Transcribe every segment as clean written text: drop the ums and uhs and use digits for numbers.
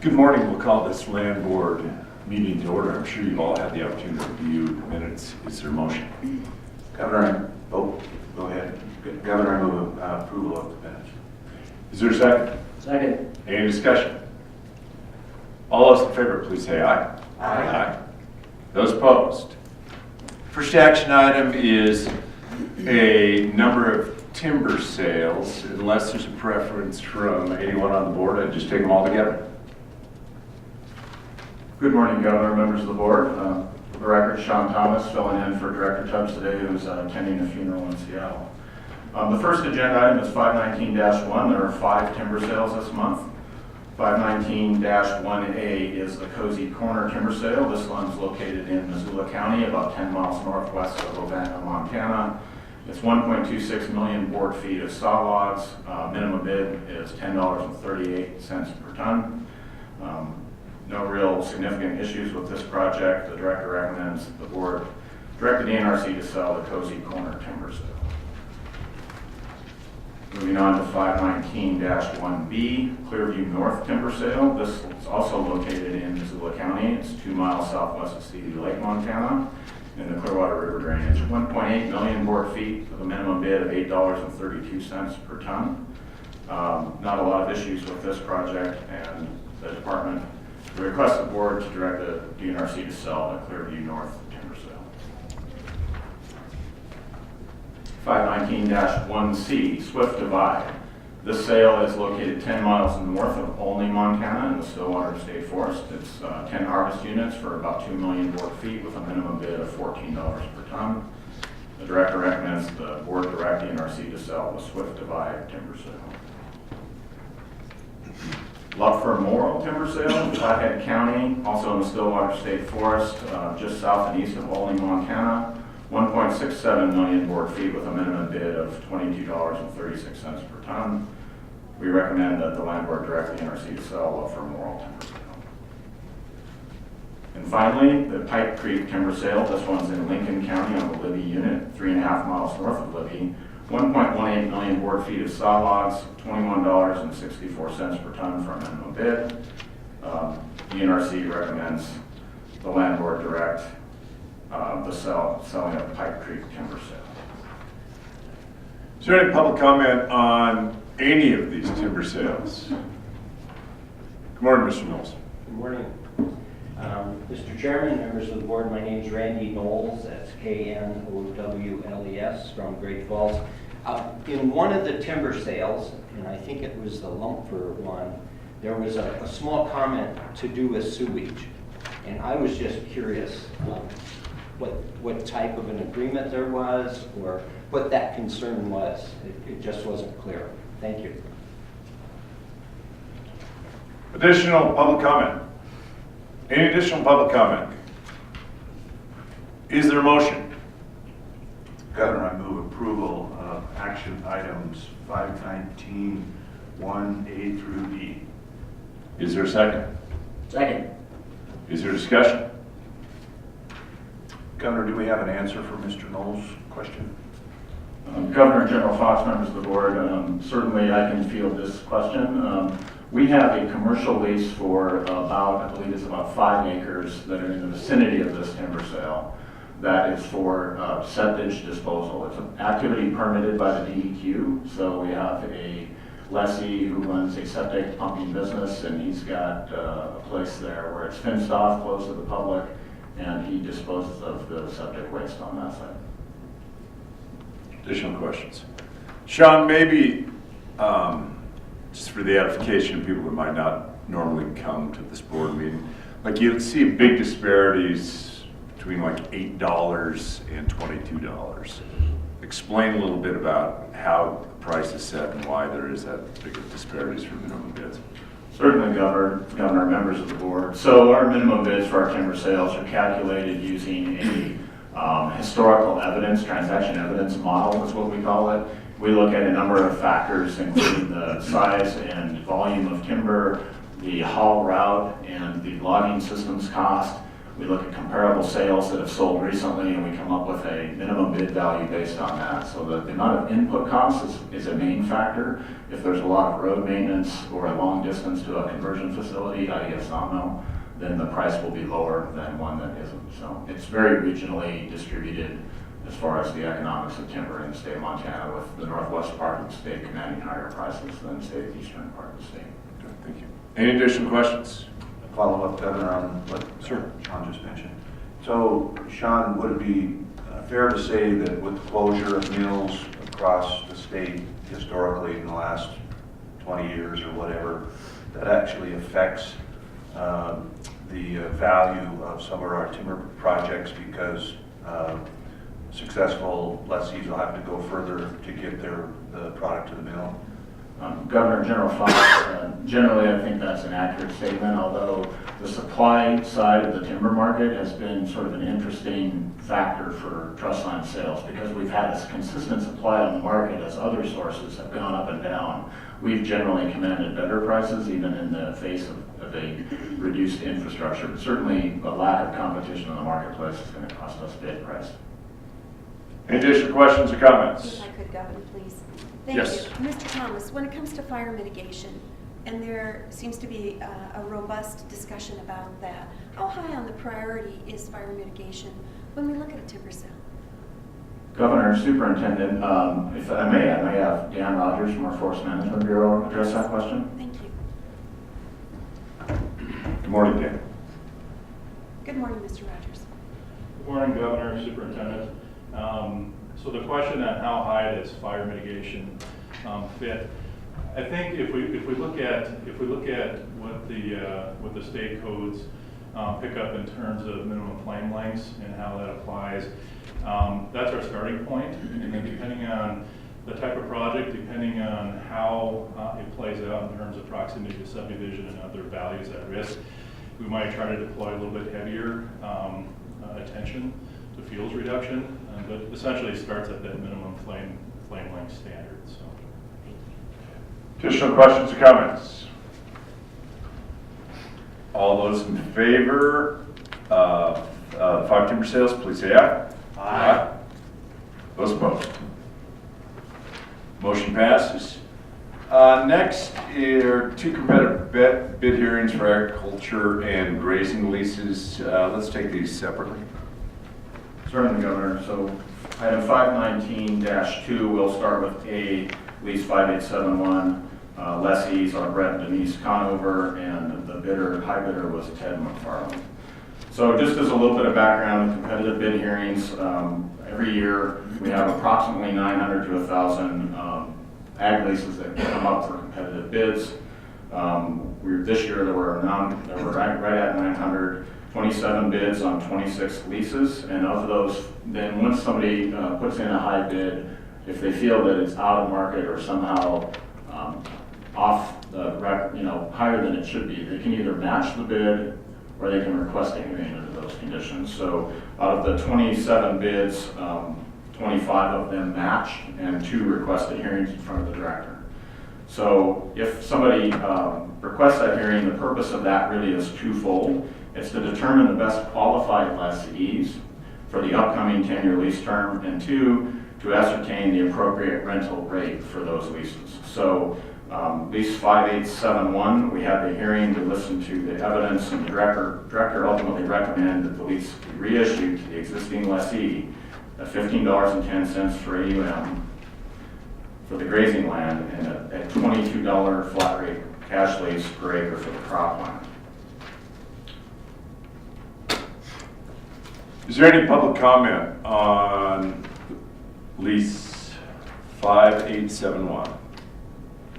Good morning. We'll call this land board meeting to order. I'm sure you've all had the opportunity to review the minutes. Is there a motion? Governor, go ahead. Governor, I move approval of the minutes. Is there a second? Second. Any discussion? All those in favor, please say aye. Aye. Those opposed? First action item is a number of timber sales. Unless there's a preference from anyone on the board, I'd just take them all together. Good morning, Governor, members of the board. For the record, Sean Thomas filling in for Director Tubbs today, who's attending a funeral in Seattle. The first agenda item is 519-1. There are 5 timber sales this month. 519-1A is the Cozy Corner timber sale. This one's located in Missoula County, about 10 miles northwest of Helena, Montana. It's 1.26 million board feet of saw logs. Minimum bid is $10.38 per ton. No real significant issues with this project. The director recommends the board direct the DNRC to sell the Cozy Corner timber sale. Moving on to 519-1B, Clearview North timber sale. This is also located in Missoula County. It's 2 miles southwest of Stevie Lake, Montana, in the Clearwater River drainage. 1.8 million board feet with a minimum bid of $8.32 per ton. Not a lot of issues with this project, and the department request the board to direct the DNRC to sell the Clearview North timber sale. 519-1C, Swift Divide. This sale is located 10 miles north of Olney, Montana, in the Stillwater State Forest. It's 10 harvest units for about 2 million board feet with a minimum bid of $14 per ton. The director recommends the board direct DNRC to sell the Swift Divide timber sale. Lupfer Morrill timber sale in Beaverhead County, also in the Stillwater State Forest, just south and east of Olney, Montana. 1.67 million board feet with a minimum bid of $22.36 per ton. We recommend that the land board direct the NRC to sell Lupfer Morrill timber sale. And finally, the Pipe Creek timber sale. This one's in Lincoln County on the Libby unit, 3.5 miles north of Libby. 1.18 million board feet of saw logs, $21.64 per ton for a minimum bid. DNRC recommends the land board direct the selling of Pipe Creek timber sale. Is there any public comment on any of these timber sales? Good morning, Mr. Knowles. Good morning. Mr. Chairman, members of the board, my name is Randy Knowles. That's Knowles from Great Falls. In one of the timber sales, and I think it was the Lumpfer one, there was a small comment to do with sewage. And I was just curious what type of an agreement there was or what that concern was. It just wasn't clear. Thank you. Additional public comment? Any additional public comment? Is there a motion? Governor, I move approval of action items 519, 1A through E. Is there a second? Second. Is there discussion? Governor, do we have an answer for Mr. Knowles' question? Governor, General Fox, members of the board, certainly I can field this question. We have a commercial lease for about, I believe it's about 5 acres that are in the vicinity of this timber sale. That is for septic disposal. It's an activity permitted by the DEQ, so we have a lessee who runs a septic pumping business, and he's got a place there where it's fenced off, closed to the public, and he disposes of the septic waste on that site. Additional questions? Sean, maybe just for the edification of people that might not normally come to this board meeting, like you see big disparities between like $8 and $22. Explain a little bit about how the price is set and why there is that big of disparities for minimum bids. Certainly, Governor, members of the board. So our minimum bids for our timber sales are calculated using a historical evidence, transaction evidence model is what we call it. We look at a number of factors, including the size and volume of timber, the haul route, and the logging system's cost. We look at comparable sales that have sold recently, and we come up with a minimum bid value based on that. So the amount of input costs is a main factor. If there's a lot of road maintenance or a long distance to a conversion facility, i.e. a sawmill, then the price will be lower than one that isn't. So it's very regionally distributed as far as the economics of timber in the state of Montana, with the northwest part of the state commanding higher prices than the eastern part of the state. Thank you. Any additional questions? Follow up, Governor, on what Sean just mentioned. So, Sean, would it be fair to say that with the closure of mills across the state historically in the last 20 years or whatever, that actually affects the value of some of our timber projects, because successful lessees will have to go further to get the product to the mill? Governor General Fox, generally I think that's an accurate statement, although the supply side of the timber market has been sort of an interesting factor for truss line sales, because we've had this consistent supply on the market as other sources have gone up and down. We've generally commanded better prices even in the face of a reduced infrastructure. But certainly a lack of competition in the marketplace is going to cost us bid price. Any additional questions or comments? If I could, Governor, please. Thank Yes. you. Mr. Thomas, when it comes to fire mitigation, and there seems to be a robust discussion about that, how high on the priority is fire mitigation when we look at a timber sale? Governor, Superintendent, if I may have Dan Rogers from our Forest Management Bureau address that question. Thank you. Good morning, Dan. Good morning, Mr. Rogers. Good morning, Governor, Superintendent. So the question on how high does fire mitigation fit? I think if we look at what the state codes pick up in terms of minimum flame lengths and how that applies, that's our starting point. And then depending on the type of project, depending on how it plays out in terms of proximity to subdivision and other values at risk, we might try to deploy a little bit heavier attention to fuels reduction, but essentially it starts at that minimum flame length standard. So. Additional questions or comments? All those in favor of 5 timber sales, please say aye. Aye. Those opposed? Motion passes. Next are 2 competitive bid hearings for agriculture and grazing leases. Let's take these separately. Certainly, Governor. So item 519-2, we'll start with A, lease 5871. Lessees are Brett and Denise Conover, and the high bidder was Ted McFarland. So just as a little bit of background, competitive bid hearings, every year we have approximately 900 to 1,000 ag leases that come up for competitive bids. This year there were right at 900. 27 bids on 26 leases, and of those, then once somebody puts in a high bid, if they feel that it's out of market or somehow off the higher than it should be, they can either match the bid or they can request a hearing under those conditions. So out of the 27 bids, 25 of them matched and 2 requested hearings in front of the director. So if somebody requests that hearing, the purpose of that really is twofold. It's to determine the best qualified lessees for the upcoming 10-year lease term, and 2, to ascertain the appropriate rental rate for those leases. So lease 5871, we had the hearing to listen to the evidence, and the director ultimately recommended that the lease be reissued to the existing lessee at $15.10 for AUM for the grazing land, and a $22 flat rate cash lease per acre for the cropland. Is there any public comment on lease 5871?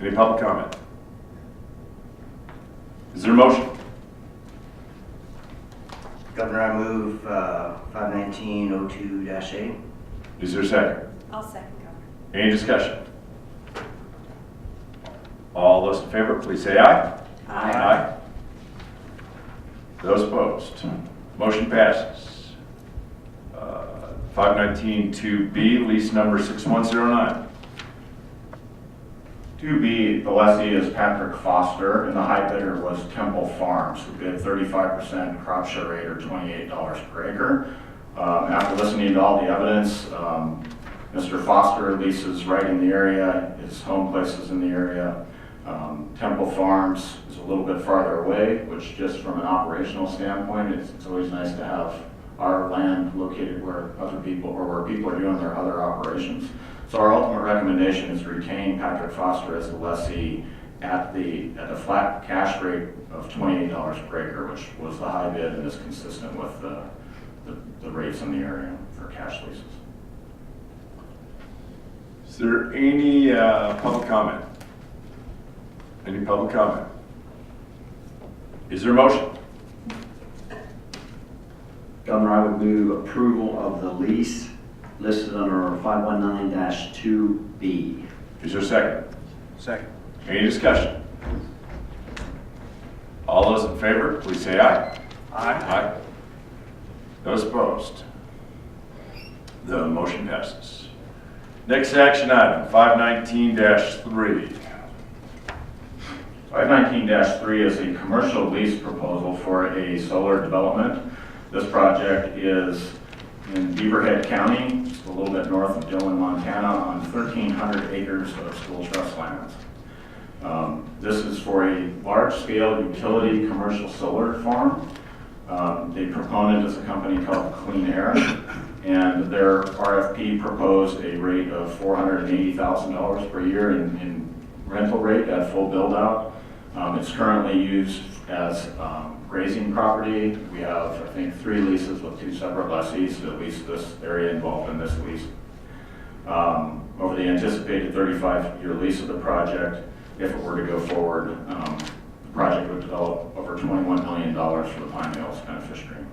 Any public comment? Is there a motion? Governor, I move 519-02-A. Is there a second? I'll second, Governor. Any discussion? All those in favor, please say aye. Aye. Those opposed? Motion passes. 519-2B, lease number 6109. 2B, the lessee is Patrick Foster, and the high bidder was Temple Farms, who bid 35% crop share rate, or $28 per acre. After listening to all the evidence, Mr. Foster leases right in the area, his home place is in the area. Temple Farms is a little bit farther away, which just from an operational standpoint, it's always nice to have our land located where other people, or where people are doing their other operations. So our ultimate recommendation is to retain Patrick Foster as the lessee at the flat cash rate of $28 per acre, which was the high bid and is consistent with the rates in the area for cash leases. Is there any public comment? Any public comment? Is there a motion? Governor, I would move approval of the lease listed under 519-2B. Is there a second? Second. Any discussion? All those in favor, please say aye. Aye. Those opposed? The motion passes. Next action item, 519-3. 519-3 is a commercial lease proposal for a solar development. This project is in Beaverhead County, just a little bit north of Dillon, Montana, on 1,300 acres of school trust lands. This is for a large-scale utility commercial solar farm. The proponent is a company called Clean Air, and their RFP proposed a rate of $480,000 per year in rental rate at full build-out. It's currently used as grazing property. We have, I think, 3 leases with 2 separate lessees to lease this area involved in this lease. Over the anticipated 35-year lease of the project, if it were to go forward, the project would develop over $21 million for the Pine Hills beneficiary stream.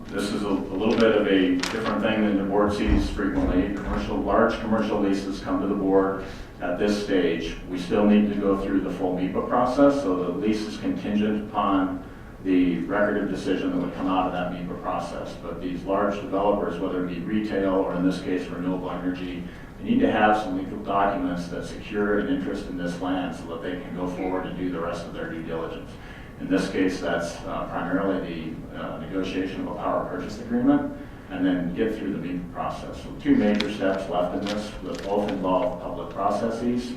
This is a little bit of a different thing than the board sees frequently. Large commercial leases come to the board at this stage. We still need to go through the full MEPA process, so the lease is contingent upon the record of decision that would come out of that MEPA process. But these large developers, whether it be retail or in this case renewable energy, they need to have some legal documents that secure an interest in this land so that they can go forward and do the rest of their due diligence. In this case, that's primarily the negotiation of a power purchase agreement, and then get through the MEPA process. So 2 major steps left in this that both involve public processes.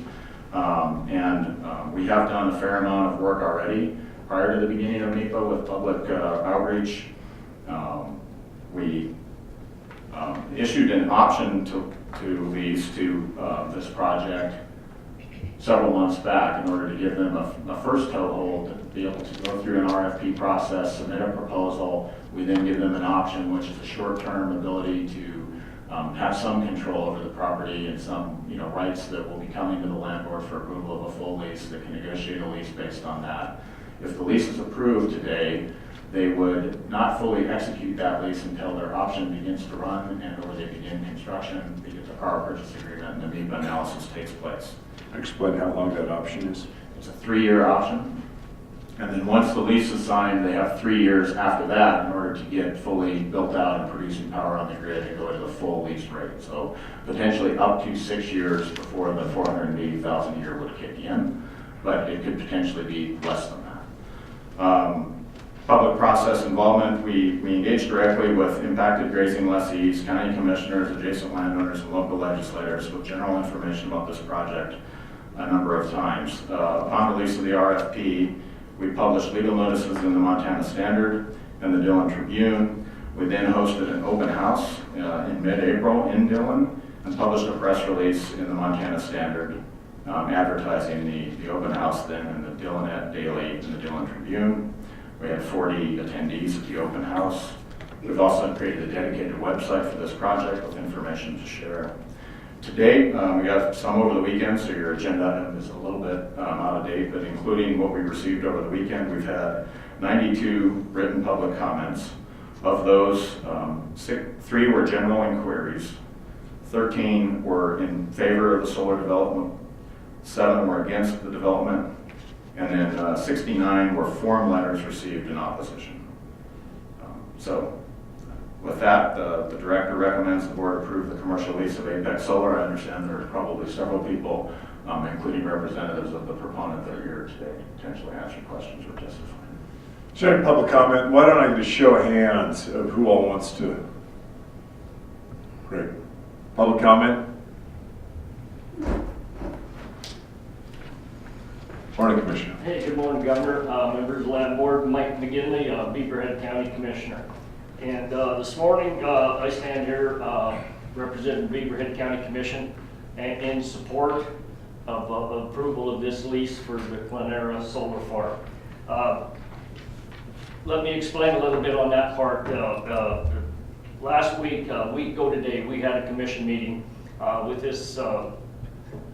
We have done a fair amount of work already prior to the beginning of MEPA with public outreach. We issued an option to lease to this project several months back in order to give them a first toehold to be able to go through an RFP process, submit a proposal. We then give them an option, which is a short-term ability to have some control over the property and some rights that will be coming to the landlord for approval of a full lease. They can negotiate a lease based on that. If the lease is approved today, they would not fully execute that lease until their option begins to run and or they begin construction, they get the power purchase agreement, and the MEPA analysis takes place. Explain how long that option is. It's a 3-year option. And then once the lease is signed, they have 3 years after that in order to get fully built out and producing power on the grid and go to the full lease rate. So potentially up to 6 years before the $480,000 a year would kick in, but it could potentially be less than that. Public process involvement, we engage directly with impacted grazing lessees, county commissioners, adjacent landowners, and local legislators with general information about this project a number of times. Upon release of the RFP, we published legal notices in the Montana Standard and the Dillon Tribune. We then hosted an open house in mid-April in Dillon and published a press release in the Montana Standard advertising the open house then in the Dillon Daily and the Dillon Tribune. We had 40 attendees at the open house. We've also created a dedicated website for this project with information to share. To date, we got some over the weekend, so your agenda is a little bit out of date, but including what we received over the weekend, we've had 92 written public comments. Of those, 3 were general inquiries, 13 were in favor of the solar development, 7 were against the development, and then 69 were form letters received in opposition. So with that, the director recommends the board approve the commercial lease of Apex Solar. I understand there are probably several people including representatives of the proponent that are here today to potentially answer questions or testify. Is there any public comment? Why don't I get a show of hands of who all wants to? Great. Public comment? Morning, Commissioner. Hey, good morning, Governor, members of the Land Board, Mike McGinley, Beaverhead County Commissioner. And this morning, I stand here representing Beaverhead County Commission and in support of approval of this lease for the Glenera Solar Farm. Let me explain a little bit on that part. Last week, a week ago today, we had a commission meeting with this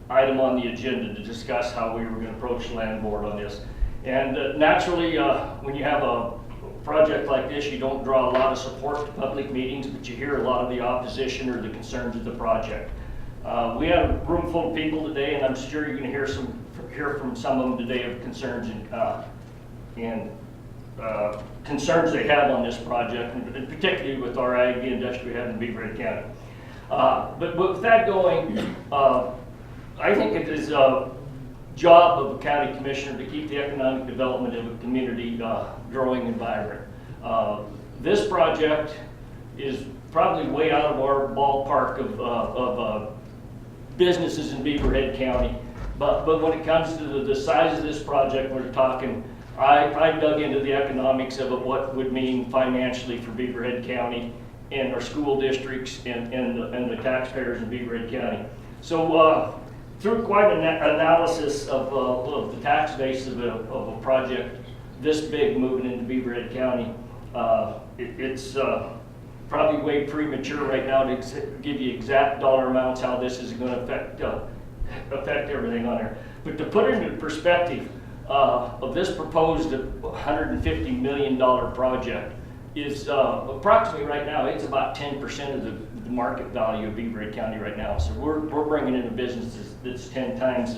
item on the agenda to discuss how we were going to approach the land board on this. And naturally, when you have a project like this, you don't draw a lot of support to public meetings, but you hear a lot of the opposition or the concerns of the project. We had a room full of people today, and I'm sure you're going to hear from some of them today of concerns and concerns they have on this project, and particularly with our ag industry we have in Beaverhead County. But with that going, I think it is a job of a county commissioner to keep the economic development of a community growing and vibrant. This project is probably way out of our ballpark of businesses in Beaverhead County, but when it comes to the size of this project we're talking, I dug into the economics of what would mean financially for Beaverhead County and our school districts and the taxpayers in Beaverhead County. So through quite an analysis of the tax base of a project this big moving into Beaverhead County, it's probably way premature right now to give you exact dollar amounts how this is going to affect everything on there. But to put it into perspective, of this proposed $150 million project is approximately right now, it's about 10% of the market value of Beaverhead County right now. So we're bringing in a business that's 10 times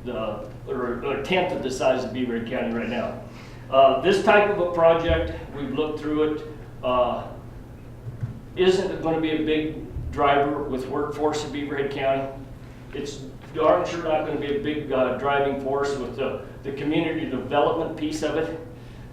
or a tenth of the size of Beaverhead County right now. This type of a project, we've looked through it, isn't going to be a big driver with workforce in Beaverhead County. It's darn sure not going to be a big driving force with the community development piece of it,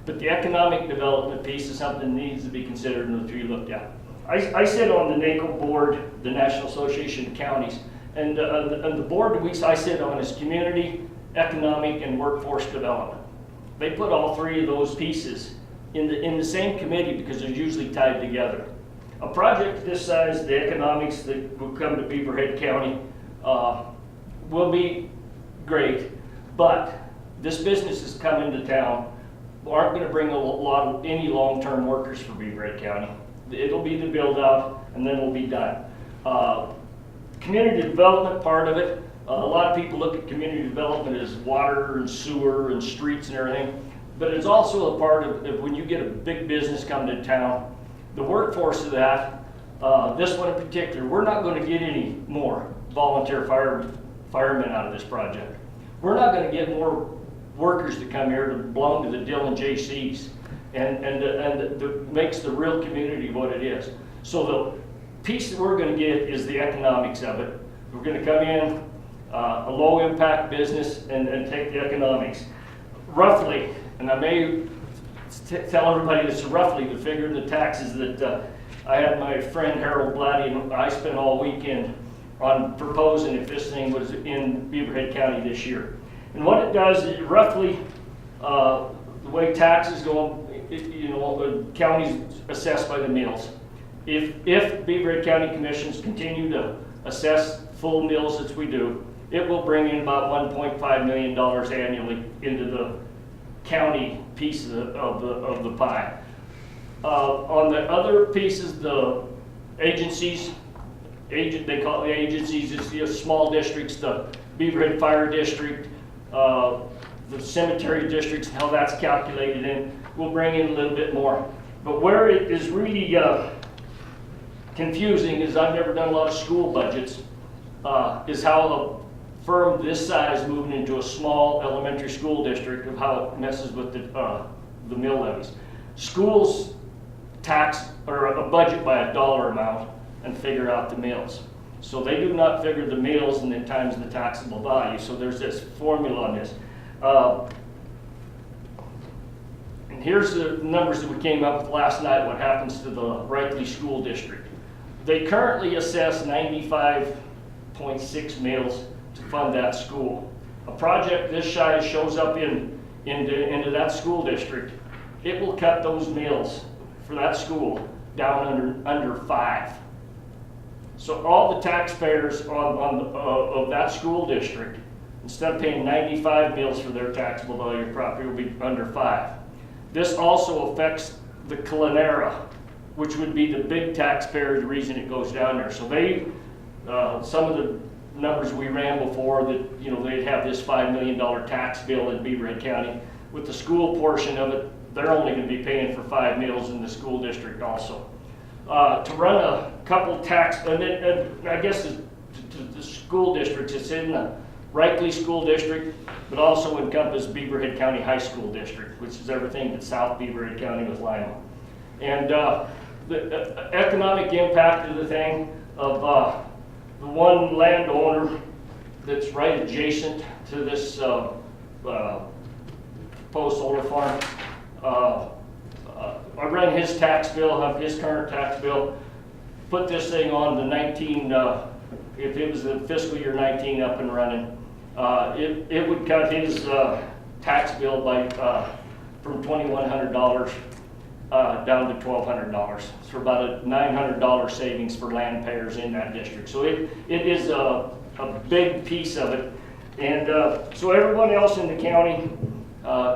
but the economic development piece is something that needs to be considered and to be looked at. I sit on the NACO board, the National Association of Counties, and the board that I sit on is community, economic, and workforce development. They put all three of those pieces in the same committee because they're usually tied together. A project this size, the economics that will come to Beaverhead County will be great, but this business is coming to town, aren't going to bring any long-term workers for Beaverhead County. It'll be the build out and then it'll be done. Community development part of it, a lot of people look at community development as water and sewer and streets and everything, but it's also a part of when you get a big business coming to town, the workforce of that, this one in particular, we're not going to get any more volunteer firemen out of this project. We're not going to get more workers to come here to belong to the Dillon JCs and that makes the real community what it is. So the piece that we're going to get is the economics of it. We're going to come in a low impact business and take the economics. Roughly, and I may tell everybody this roughly, the figure of the taxes that I had my friend Harold Blatty and I spent all weekend on proposing if this thing was in Beaverhead County this year. And what it does is roughly, the way taxes go, the county's assessed by the mills. If Beaverhead County Commissions continue to assess full mills as we do, it will bring in about $1.5 million annually into the county piece of the pie. On the other pieces, the agencies, they call it the agencies, it's the small districts, the Beaverhead Fire District, the cemetery districts, how that's calculated in, we'll bring in a little bit more. But where it is really confusing is I've never done a lot of school budgets, is how a firm this size moving into a small elementary school district of how it messes with the mill levies. Schools tax or a budget by a dollar amount and figure out the mills. So they do not figure the mills and then times the taxable value. So there's this formula on this. And here's the numbers that we came up with last night, what happens to the Reichley School District. They currently assess 95.6 mills to fund that school. A project this size shows up into that school district, it will cut those mills for that school down under 5. So all the taxpayers of that school district, instead of paying 95 mills for their taxable value of property, will be under 5. This also affects the Culinera, which would be the big taxpayer, the reason it goes down there. So they, some of the numbers we ran before that, you know, they'd have this $5 million tax bill in Beaverhead County. With the school portion of it, they're only going to be paying for 5 mills in the school district also. To run a couple tax, and I guess the school districts, it's in the Reichley School District, but also encompass Beaverhead County High School District, which is everything that's South Beaverhead County with Lima. And the economic impact of the thing of the one landowner that's right adjacent to this proposed solar farm. I ran his tax bill, have his current tax bill, put this thing on the 19, if it was the fiscal year 19 up and running, it would cut his tax bill by from $2,100 down to $1,200. So about a $900 savings for land payers in that district. So it is a big piece of it. And so everyone else in the county,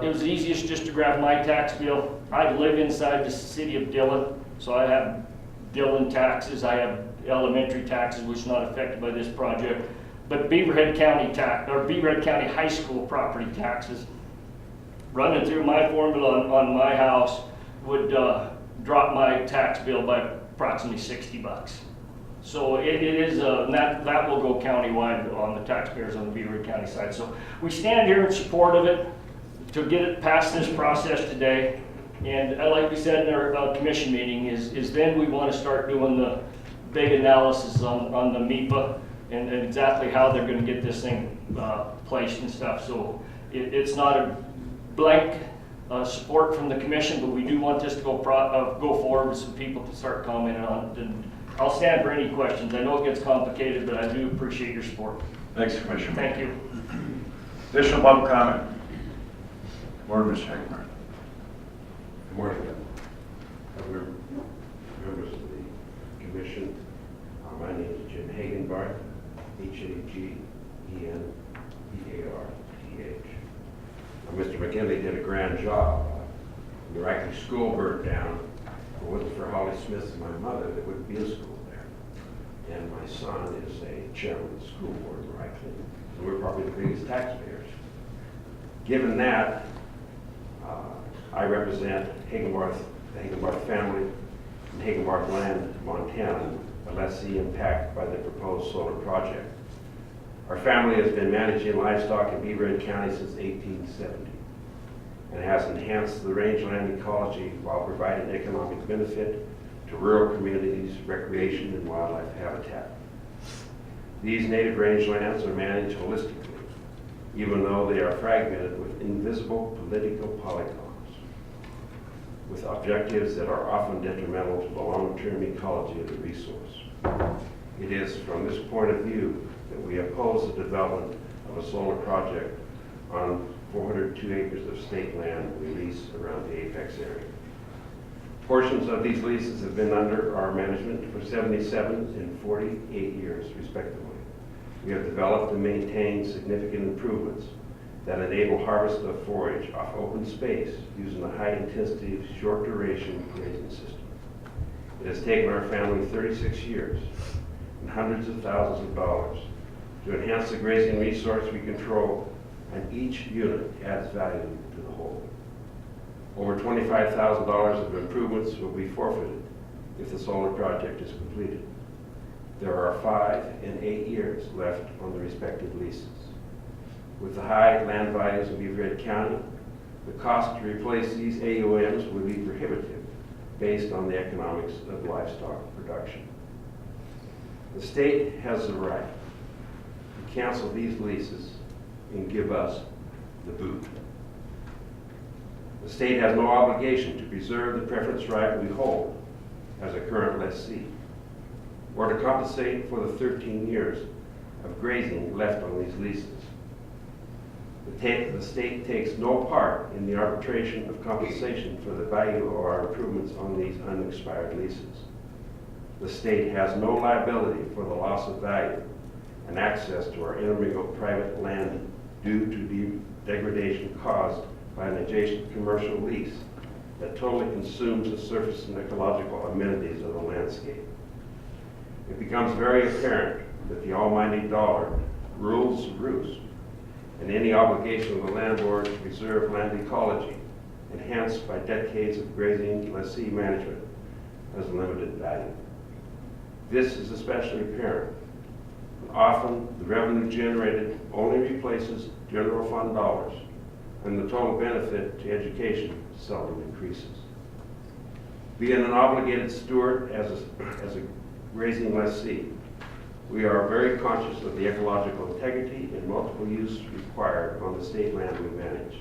it was easiest just to grab my tax bill. I live inside the city of Dillon, so I have Dillon taxes. I have elementary taxes, which is not affected by this project. But Beaverhead County Beaverhead County High School property taxes, running through my formula on my house, would drop my tax bill by approximately $60. So it is, that will go countywide on the taxpayers on the Beaverhead County side. So we stand here in support of it to get it past this process today. And like we said in our commission meeting, is then we want to start doing the big analysis on the MEPA and exactly how they're going to get this thing placed and stuff. So it's not a blank support from the commission, but we do want this to go forward so people can start commenting on it. And I'll stand for any questions. I know it gets complicated, but I do appreciate your support. Thanks, Commissioner. Thank you. Additional public comment? Morning, Mr. Hagemeyer. Good morning, Governor, members of the commission. My name is Jim Hagenbarth, Hagenbarth. Mr. McKinley did a grand job. The Reichley School burnt down. If it wasn't for Holly Smith and my mother, there wouldn't be a school there. And my son is a chairman of the school board in Reichley. And we're probably the biggest taxpayers. Given that, I represent Hagenbarth, the Hagenbarth family, in Hagenbarth Land, Montana, a lessee impacted by the proposed solar project. Our family has been managing livestock in Beaverhead County since 1870 and has enhanced the rangeland ecology while providing economic benefit to rural communities, recreation, and wildlife habitat. These native rangelands are managed holistically, even though they are fragmented with invisible political polygons, with objectives that are often detrimental to the long-term ecology of the resource. It is from this point of view that we oppose the development of a solar project on 402 acres of state land we lease around the Apex area. Portions of these leases have been under our management for 77 and 48 years, respectively. We have developed and maintained significant improvements that enable harvest of forage off open space using a high-intensity, short-duration grazing system. It has taken our family 36 years and hundreds of thousands of dollars to enhance the grazing resource we control, and each unit adds value to the whole. Over $25,000 of improvements will be forfeited if the solar project is completed. There are 5 and 8 years left on the respective leases. With the high land values of Beaverhead County, the cost to replace these AUMs would be prohibitive based on the economics of livestock production. The state has the right to cancel these leases and give us the boot. The state has no obligation to preserve the preference right we hold as a current lessee, or to compensate for the 13 years of grazing left on these leases. The state takes no part in the arbitration of compensation for the value of our improvements on these unexpired leases. The state has no liability for the loss of value and access to our intermingle private land due to the degradation caused by an adjacent commercial lease that totally consumes the surface and ecological amenities of the landscape. It becomes very apparent that the almighty dollar rules the roost, and any obligation of the landlord to preserve land ecology, enhanced by decades of grazing lessee management, has limited value. This is especially apparent. Often, the revenue generated only replaces general fund dollars, and the total benefit to education seldom increases. Being an obligated steward as a grazing lessee, we are very conscious of the ecological integrity and multiple use required on the state land we manage.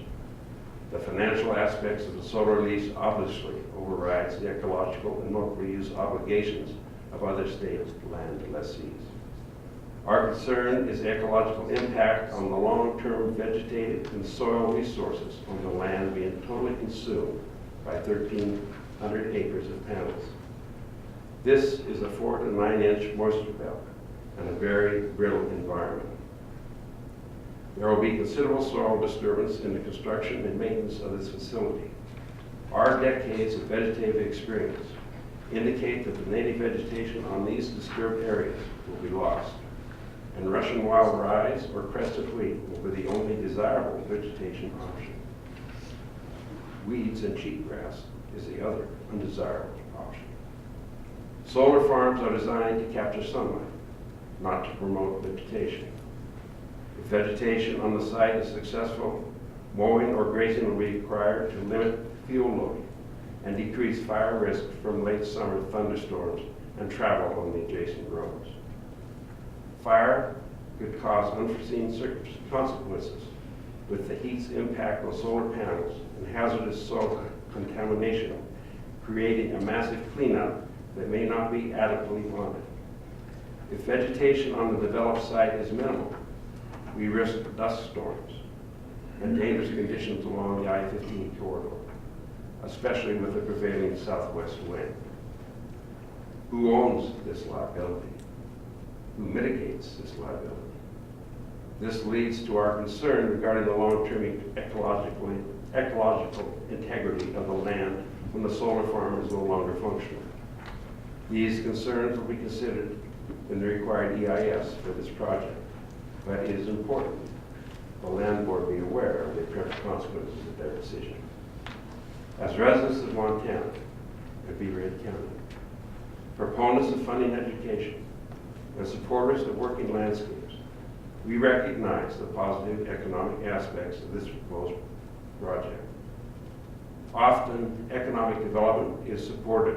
The financial aspects of the solar lease obviously overrides the ecological and multiple use obligations of other state land lessees. Our concern is the ecological impact on the long-term vegetative and soil resources on the land being totally consumed by 1,300 acres of panels. This is a 4 to 9 inch moisture belt and a very brittle environment. There will be considerable soil disturbance in the construction and maintenance of this facility. Our decades of vegetative experience indicate that the native vegetation on these disturbed areas will be lost, and Russian wild rye or crested wheat will be the only desirable vegetation option. Weeds and cheatgrass is the other undesirable option. Solar farms are designed to capture sunlight, not to promote vegetation. If vegetation on the site is successful, mowing or grazing will be required to limit fuel loading and decrease fire risk from late summer thunderstorms and travel on the adjacent roads. Fire could cause unforeseen consequences with the heat's impact on solar panels and hazardous soil contamination, creating a massive cleanup that may not be adequately wanted. If vegetation on the developed site is minimal, we risk dust storms and dangerous conditions along the I-15 corridor, especially with the prevailing southwest wind. Who owns this liability? Who mitigates this liability? This leads to our concern regarding the long-term ecological integrity of the land when the solar farm is no longer functional. These concerns will be considered in the required EIS for this project, but it is important the land board be aware of the apparent consequences of their decision. As residents of Montana and Beaverhead County, proponents of funding education, and supporters of working landscapes, we recognize the positive economic aspects of this proposed project. Often, economic development is supported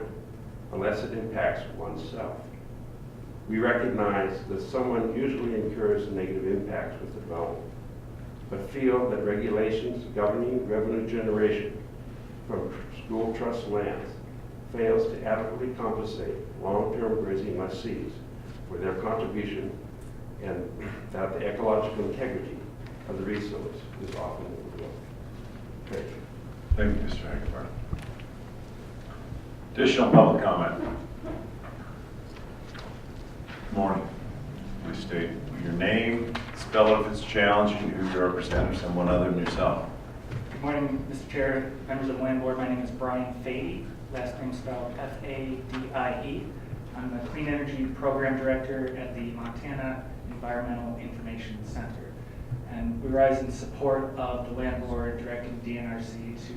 unless it impacts oneself. We recognize that someone usually incurs negative impacts with development, but feel that regulations governing revenue generation from school trust lands fails to adequately compensate long-term grazing lessees for their contribution, and that the ecological integrity of the resource is often overlooked. Thank you. Thank you, Mr. Hagebar. Additional public comment. Good morning. Please state your name, spell it if it's challenging, who you represent, or someone other than yourself. Good morning, Mr. Chair, members of the Land Board. My name is Brian Fady, last name spelled F-A-D-I-E. I'm the Clean Energy Program Director at the Montana Environmental Information Center. And we rise in support of the Land Board directing DNRC to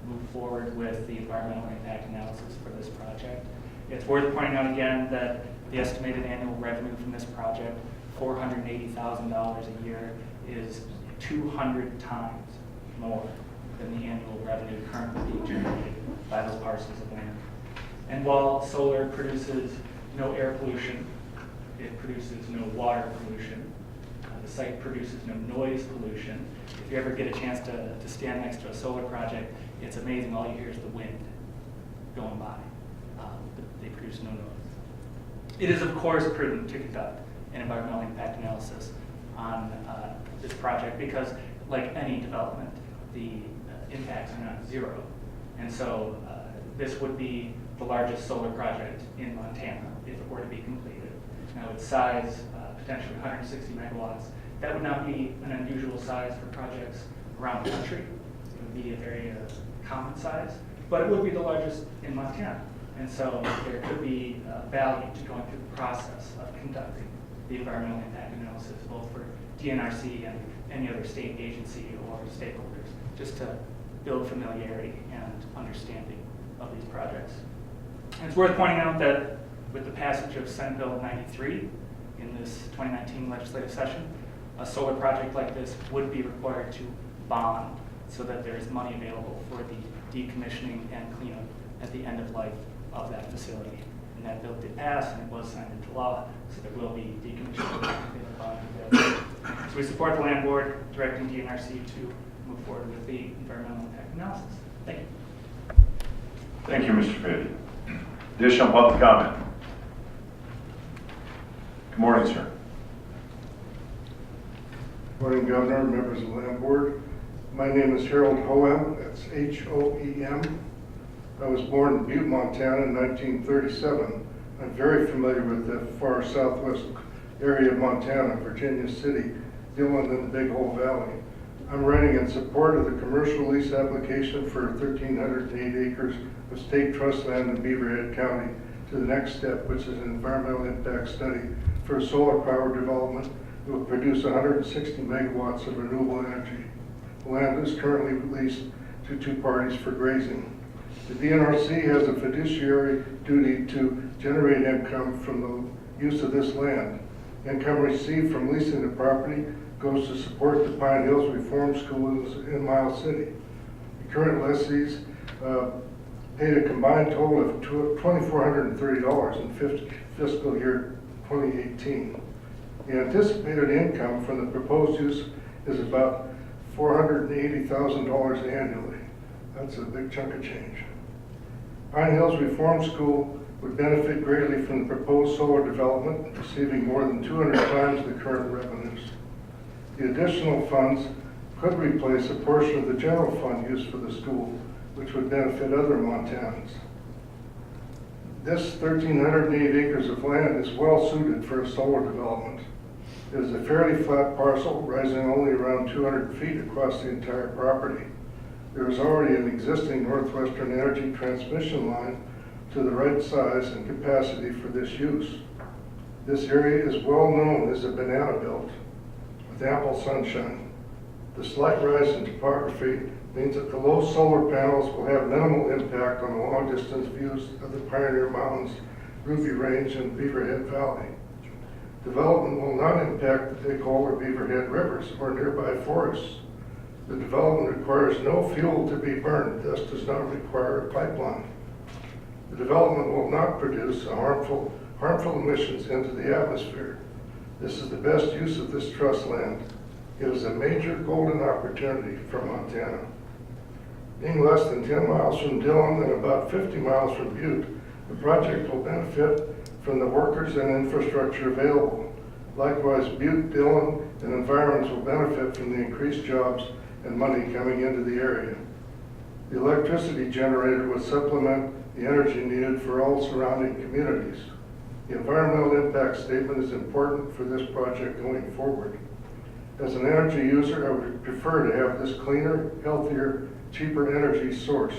move forward with the environmental impact analysis for this project. It's worth pointing out again that the estimated annual revenue from this project, $480,000 a year, is 200 times more than the annual revenue currently being generated by those parcels of land. And while solar produces no air pollution It produces no water pollution. The site produces no noise pollution. If you ever get a chance to stand next to a solar project, it's amazing. All you hear is the wind going by. They produce no noise. It is, of course, prudent to conduct an environmental impact analysis on this project because, like any development, the impacts are not zero. And so this would be the largest solar project in Montana if it were to be completed. Now its size, potentially 160 megawatts, that would not be an unusual size for projects around the country. It would be a very common size, but it would be the largest in Montana. And so there could be value to going through the process of conducting the environmental impact analysis, both for DNRC and any other state agency or stakeholders, just to build familiarity and understanding of these projects. And it's worth pointing out that with the passage of Senate Bill 93 in this 2019 legislative session, a solar project like this would be required to bond so that there is money available for the decommissioning and cleanup at the end of life of that facility. And that bill did pass and it was signed into law, so there will be decommissioning and bond available. So we support the Land Board directing DNRC to move forward with the environmental impact analysis. Thank you. Thank you, Mr. Fady. Additional public comment? Good morning, sir. Morning, Governor, members of the Land Board. My name is Harold Hoem, that's H-O-E-M. I was born in Butte, Montana in 1937. I'm very familiar with the far southwest area of Montana, Virginia City, Dillon, and the Big Hole Valley. I'm writing in support of the commercial lease application for 1,308 acres of state trust land in Beaverhead County to the next step, which is an environmental impact study for a solar power development that will produce 160 megawatts of renewable energy. The land is currently leased to two parties for grazing. The DNRC has a fiduciary duty to generate income from the use of this land. Income received from leasing the property goes to support the Pine Hills Reform Schools in Miles City. The current lessees paid a combined total of $2,430 in fiscal year 2018. The anticipated income from the proposed use is about $480,000 annually. That's a big chunk of change. Pine Hills Reform School would benefit greatly from the proposed solar development, receiving more than 200 times the current revenues. The additional funds could replace a portion of the general fund used for the school, which would benefit other Montanans. This 1,308 acres of land is well suited for a solar development. It is a fairly flat parcel, rising only around 200 feet across the entire property. There is already an existing Northwestern Energy transmission line to the right size and capacity for this use. This area is well known as a banana belt with ample sunshine. The slight rise in topography means that the low solar panels will have minimal impact on the long-distance views of the Pioneer Mountains, Ruby Range, and Beaverhead Valley. Development will not impact the Big Hole or Beaverhead rivers or nearby forests. The development requires no fuel to be burned, thus does not require a pipeline. The development will not produce harmful emissions into the atmosphere. This is the best use of this trust land. It is a major golden opportunity for Montana. Being less than 10 miles from Dillon and about 50 miles from Butte, the project will benefit from the workers and infrastructure available. Likewise, Butte, Dillon, and environs will benefit from the increased jobs and money coming into the area. The electricity generated would supplement the energy needed for all surrounding communities. The environmental impact statement is important for this project going forward. As an energy user, I would prefer to have this cleaner, healthier, cheaper energy source.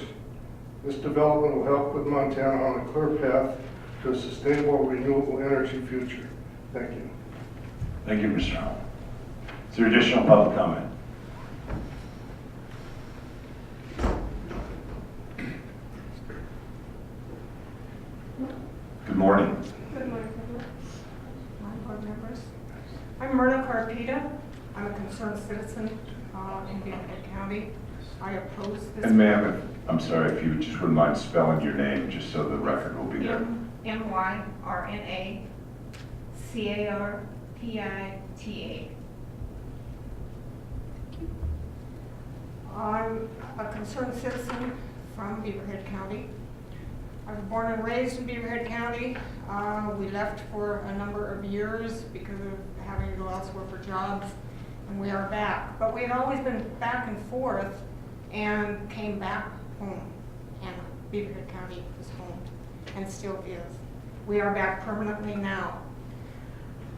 This development will help put Montana on a clear path to a sustainable, renewable energy future. Thank you. Thank you, Mr. Howell. Is there additional public comment? Good morning. Good morning, board members. I'm Myrna Carpita. I'm a concerned citizen in Beaverhead County. I oppose this. And ma'am, I'm sorry, if you just wouldn't mind spelling your name, just so the record will be there. Myrna C-A-R-P-I-T-A. I'm a concerned citizen from Beaverhead County. I was born and raised in Beaverhead County. We left for a number of years because of having to go elsewhere for jobs, and we are back. But we had always been back and forth and came back home. And Beaverhead County is home and still is. We are back permanently now.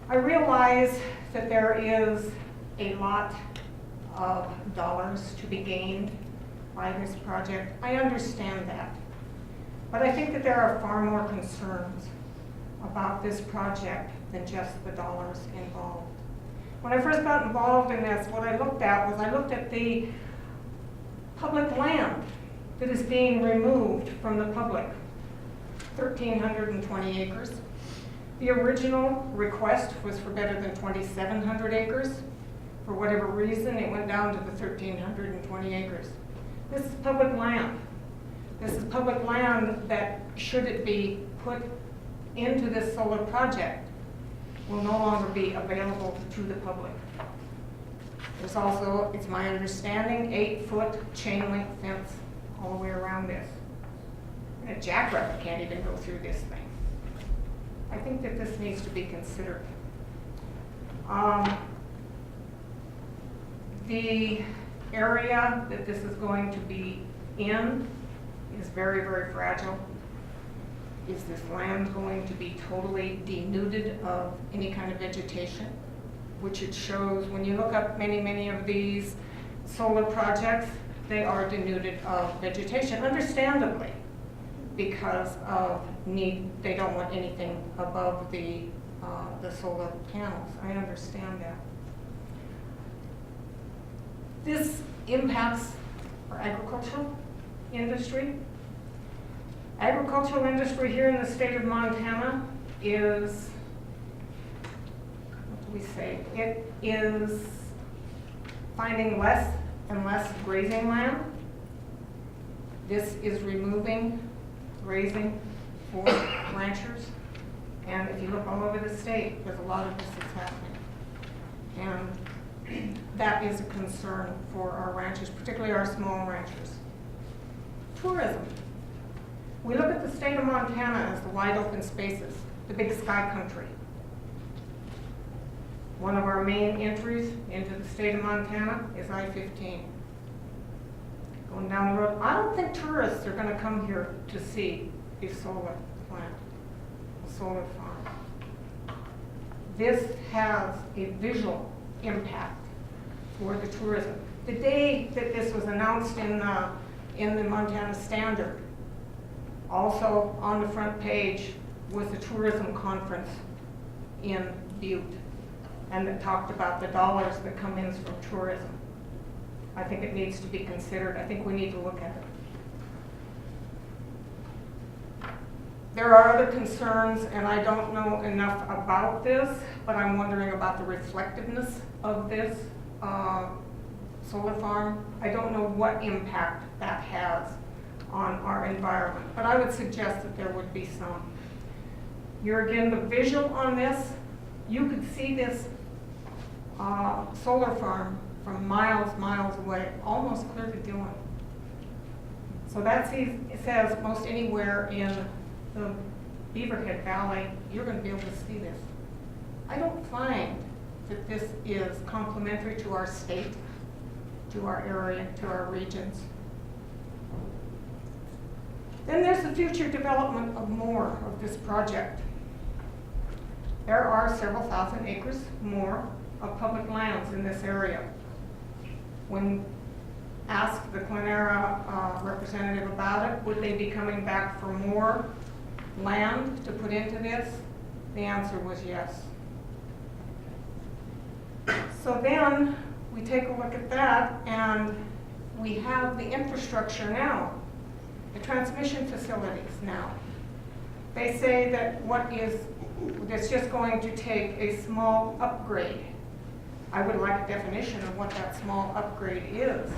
I realize that there is a lot of dollars to be gained by this project. I understand that. But I think that there are far more concerns about this project than just the dollars involved. When I first got involved in this, what I looked at the public land that is being removed from the public, 1,320 acres. The original request was for better than 2,700 acres. For whatever reason, it went down to the 1,320 acres. This is public land. This is public land that, should it be put into this solar project, will no longer be available to the public. There's also, it's my understanding, 8-foot chain link fence all the way around this. And a jackrabbit can't even go through this thing. I think that this needs to be considered. The area that this is going to be in is very, very fragile. Is this land going to be totally denuded of any kind of vegetation? Which it shows when you look up many of these solar projects, they are denuded of vegetation, understandably, because of need. They don't want anything above the solar panels. I understand that. This impacts our agricultural industry. Agricultural industry here in the state of Montana is, what do we say? It is finding less and less grazing land. This is removing grazing for ranchers. And if you look all over the state, there's a lot of this that's happening. And that is a concern for our ranchers, particularly our small ranchers. Tourism. We look at the state of Montana as the wide open spaces, the big sky country. One of our main entries into the state of Montana is I-15. Going down the road, I don't think tourists are going to come here to see a solar plant, a solar farm. This has a visual impact for the tourism. The day that this was announced in the Montana Standard, also on the front page was the tourism conference in Butte, and it talked about the dollars that come in from tourism. I think it needs to be considered. I think we need to look at it. There are other concerns, and I don't know enough about this, but I'm wondering about the reflectiveness of this solar farm. I don't know what impact that has on our environment, but I would suggest that there would be some. Here again, the visual on this, you could see this solar farm from miles away, almost clear to Dillon. So that it says most anywhere in the Beaverhead Valley, you're going to be able to see this. I don't find that this is complementary to our state, to our area, to our regions. Then there's the future development of more of this project. There are several thousand acres more of public lands in this area. When asked the Clenera representative about it, would they be coming back for more land to put into this? The answer was yes. So then we take a look at that, and we have the infrastructure now, the transmission facilities now. They say that it's just going to take a small upgrade. I would like a definition of what that small upgrade is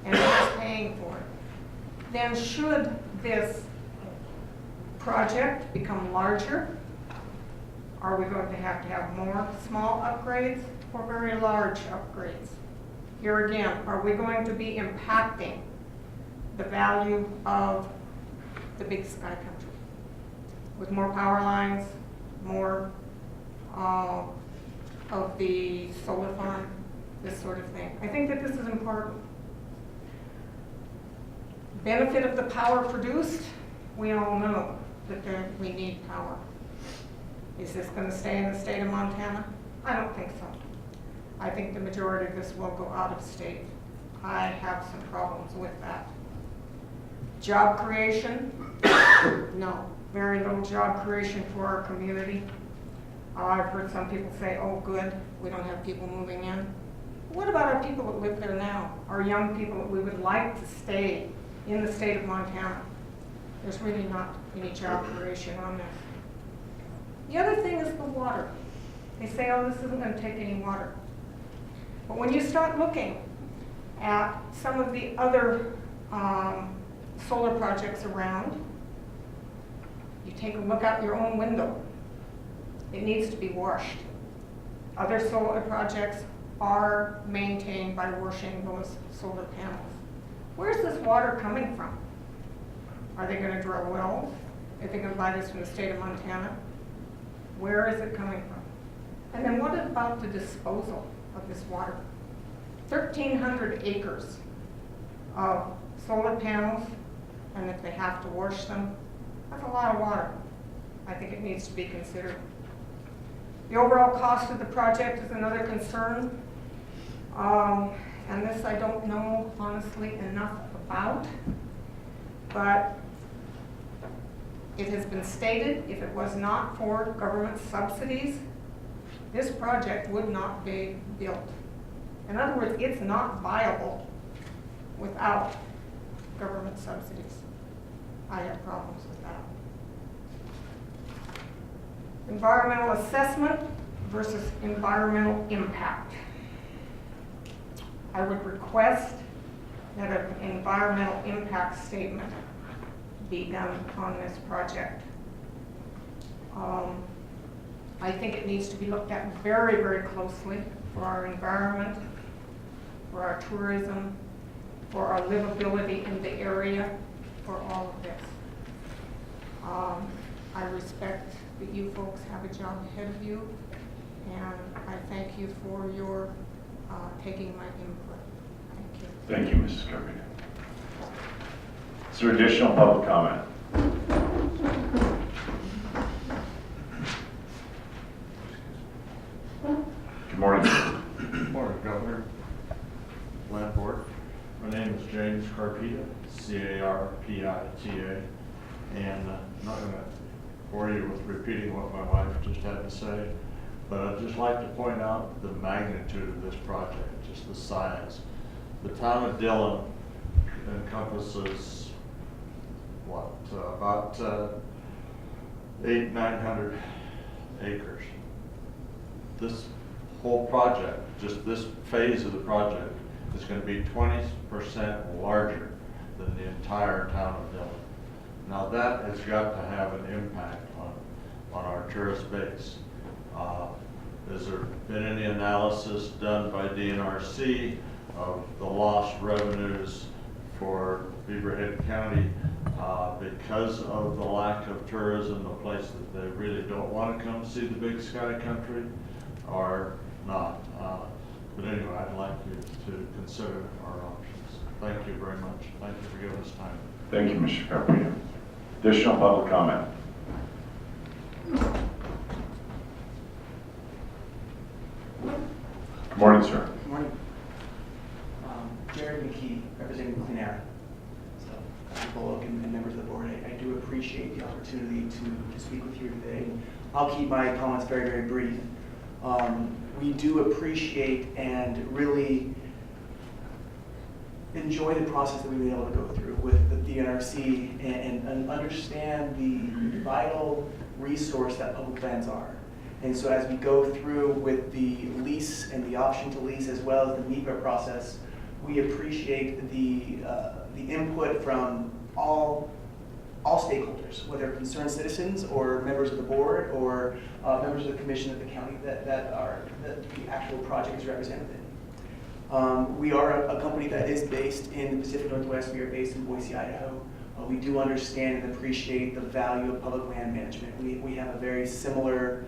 and who's paying for it. Then should this project become larger, Are we going to have more small upgrades or very large upgrades? Here again, are we going to be impacting the value of the Big Sky Country with more power lines, more of the solar farm, this sort of thing? I think that this is important. Benefit of the power produced, we all know that we need power. Is this going to stay in the state of Montana? I don't think so. I think the majority of this will go out of state. I have some problems with that. Job creation? No, very little job creation for our community. I've heard some people say, oh good, we don't have people moving in. What about our people that live there now? Our young people that we would like to stay in the state of Montana? There's really not any job creation on this. The other thing is the water. They say, oh, this isn't going to take any water. But when you start looking at some of the other solar projects around, you take a look out your own window. It needs to be washed. Other solar projects are maintained by washing those solar panels. Where's this water coming from? Are they going to drill wells? Are they going to buy this from the state of Montana? Where is it coming from? And then what about the disposal of this water? 1,300 acres of solar panels, and if they have to wash them, that's a lot of water. I think it needs to be considered. The overall cost of the project is another concern. And this I don't know, honestly, enough about. But it has been stated, if it was not for government subsidies, this project would not be built. In other words, it's not viable without government subsidies. I have problems with that. Environmental assessment versus environmental impact. I would request that an environmental impact statement be done on this project. I think it needs to be looked at very, very closely for our environment, for our tourism, for our livability in the area, for all of this. I respect that you folks have a job ahead of you, and I thank you for your taking my input. Thank you. Thank you, Mrs. Carpenter. Is there additional public comment? Good morning. Good morning, Governor, Land Board. My name is James Carpita, C-A-R-P-I-T-A, and I'm not going to bore you with repeating what my wife just had to say, but I'd just like to point out the magnitude of this project, just the size. The town of Dillon encompasses, what, about 800-900 acres. This whole project, just this phase of the project, is going to be 20% larger than the entire town of Dillon. Now that has got to have an impact on our tourist base. Has there been any analysis done by DNRC of the lost revenues for Beaverhead County because of the lack of tourism, a place that they really don't want to come see the Big Sky Country, or not? But anyway, I'd like you to consider our options. Thank you very much. Thank you for giving us time. Thank you, Mr. Carpenter. Additional public comment? Good morning, sir. Good morning. Jared McKee, representing Clean Air. So, Dr. Bullock and members of the board, I do appreciate the opportunity to speak with you today. I'll keep my comments very, very brief. We do appreciate and really enjoy the process that we've been able to go through with the DNRC and understand the vital resource that public lands are. And so as we go through with the lease and the option to lease, as well as the MEPA process, we appreciate the input from all all stakeholders, whether concerned citizens or members of the board or members of the commission of the county that the actual project is represented in. We are a company that is based in the Pacific Northwest. We are based in Boise, Idaho. We do understand and appreciate the value of public land management. We have a very similar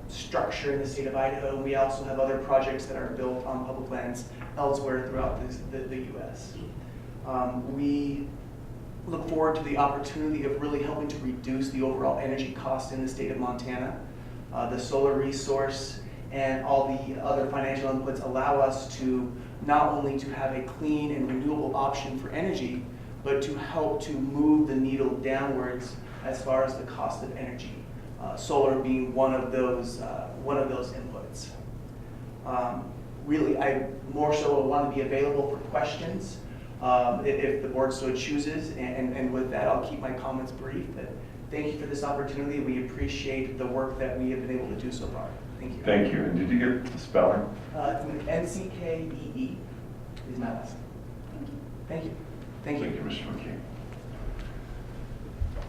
structure in the state of Idaho. We also have other projects that are built on public lands elsewhere throughout the U.S. We look forward to the opportunity of really helping to reduce the overall energy cost in the state of Montana. The solar resource and all the other financial inputs allow us to not only to have a clean and renewable option for energy, but to help to move the needle downwards as far as the cost of energy. Solar being one of those inputs. Really, I more so want to be available for questions if the board so chooses, and with that, I'll keep my comments brief. But thank you for this opportunity. We appreciate the work that we have been able to do so far. Thank you. Thank you. And did you get the spelling? NCKEE is my last name. Thank you. Thank you. Thank you, Mr. McKee.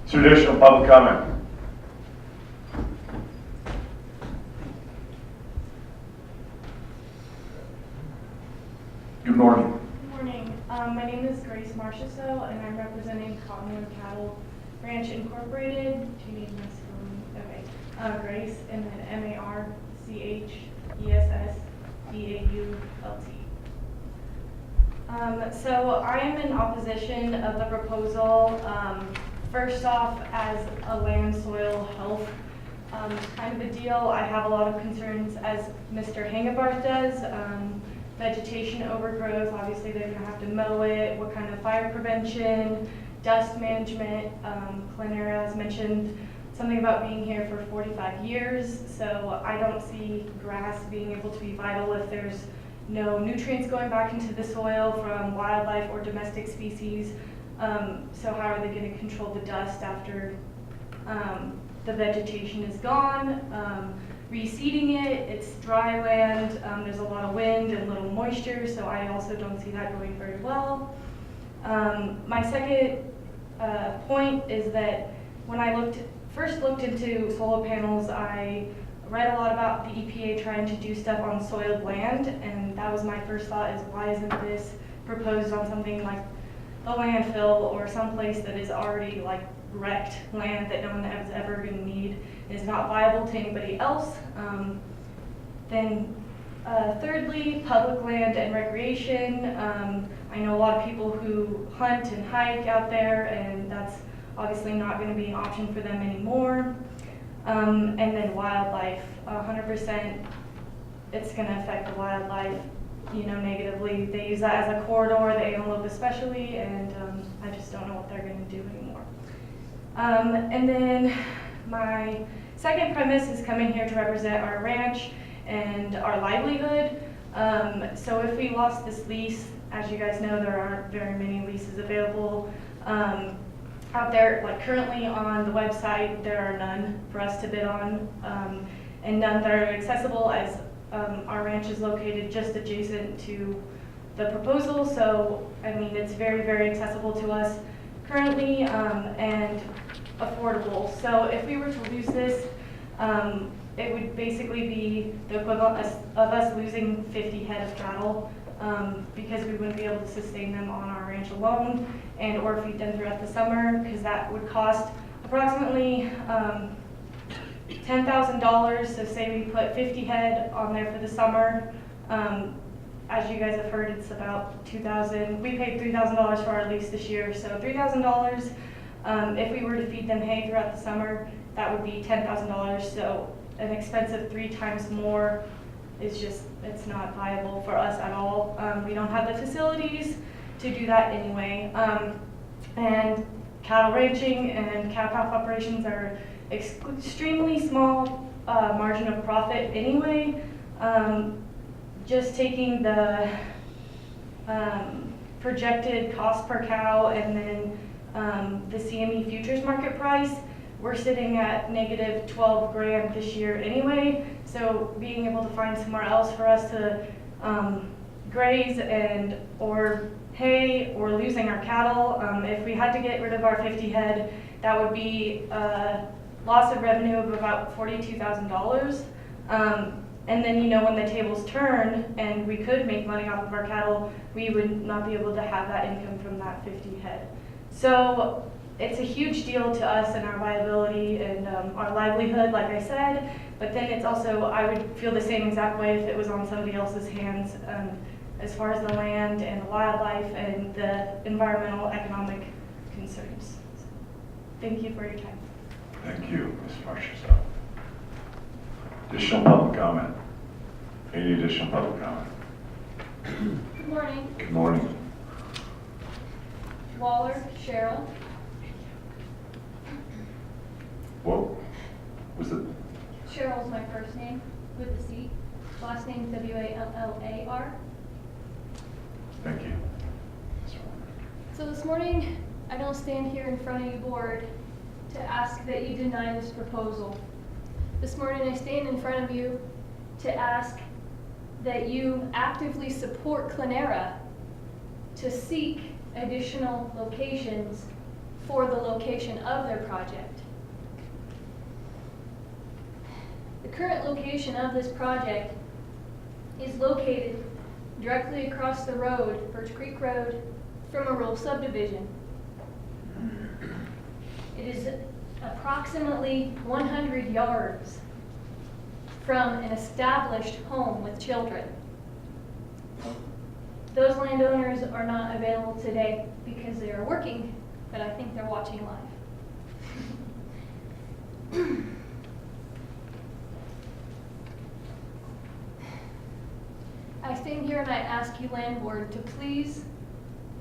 Is there additional public comment? Good morning. Good morning. My name is Grace Marchessault, and I'm representing Cottonwood Cattle Ranch Incorporated. Do you need my spelling? Okay. Grace, and then MARCHESSDAULT. So I am in opposition of the proposal. First off, as a land soil health kind of a deal, I have a lot of concerns, as Mr. Hangebarth does. Vegetation overgrowth, obviously they're gonna have to mow it, what kind of fire prevention, dust management. Clenera has mentioned something about being here for 45 years, so I don't see grass being able to be vital if there's no nutrients going back into the soil from wildlife or domestic species. So how are they gonna control the dust after the vegetation is gone? Reseeding it, it's dry land, there's a lot of wind and little moisture, so I also don't see that going very well. My second point is that when I first looked into solar panels, I read a lot about the EPA trying to do stuff on soiled land, and that was my first thought, is why isn't this proposed on something like the landfill or someplace that is already like wrecked land that no one is ever going to need, is not viable to anybody else. Then thirdly, public land and recreation. I know a lot of people who hunt and hike out there, and that's obviously not going to be an option for them anymore. And then wildlife, 100% it's going to affect the wildlife, negatively. They use that as a corridor, the antelope especially, and I just don't know what they're going to do anymore. And then my second premise is coming here to represent our ranch and our livelihood. So if we lost this lease, as you guys know, there aren't very many leases available out there. Like currently on the website, there are none for us to bid on, and none that are accessible, as our ranch is located just adjacent to the proposal. So, I mean, it's very, very accessible to us currently, and affordable. So if we were to lose this, it would basically be the equivalent of us losing 50 head of cattle, because we wouldn't be able to sustain them on our ranch alone or feed them throughout the summer, because that would cost approximately $10,000. So say we put 50 head on there for the summer. As you guys have heard, it's about $2,000. We paid $3,000 for our lease this year, so $3,000. If we were to feed them hay throughout the summer, that would be $10,000. So an expense of 3 times more is just, it's not viable for us at all. We don't have the facilities to do that anyway. And cattle ranching and cow-calf operations are extremely small margin of profit anyway. Just taking the projected cost per cow and then the CME futures market price, we're sitting at negative 12 grand this year anyway. So being able to find somewhere else for us to graze and or hay or losing our cattle. If we had to get rid of our 50 head, that would be a loss of revenue of about $42,000. And then, you know, when the tables turn and we could make money off of our cattle, we would not be able to have that income from that 50 head. So it's a huge deal to us and our viability and our livelihood, like I said, but then it's also, I would feel the same exact way if it was on somebody else's hands, as far as the land and the wildlife and the environmental economic concerns. Thank you for your time. Thank you, Ms. Marchessault. Additional public comment? Any additional public comment? Good morning. Good morning. Waller, Cheryl. What was it? Cheryl's my first name with the C. Last name W-A-L-L-A-R. Thank you. So this morning, I don't stand here in front of you board to ask that you deny this proposal. This morning, I stand in front of you to ask that you actively support Clenera to seek additional locations for the location of their project. The current location of this project is located directly across the road, Birch Creek Road, from a rural subdivision. It is approximately 100 yards from an established home with children. Those landowners are not available today because they are working, but I think they're watching live. I stand here and I ask you, land board, to please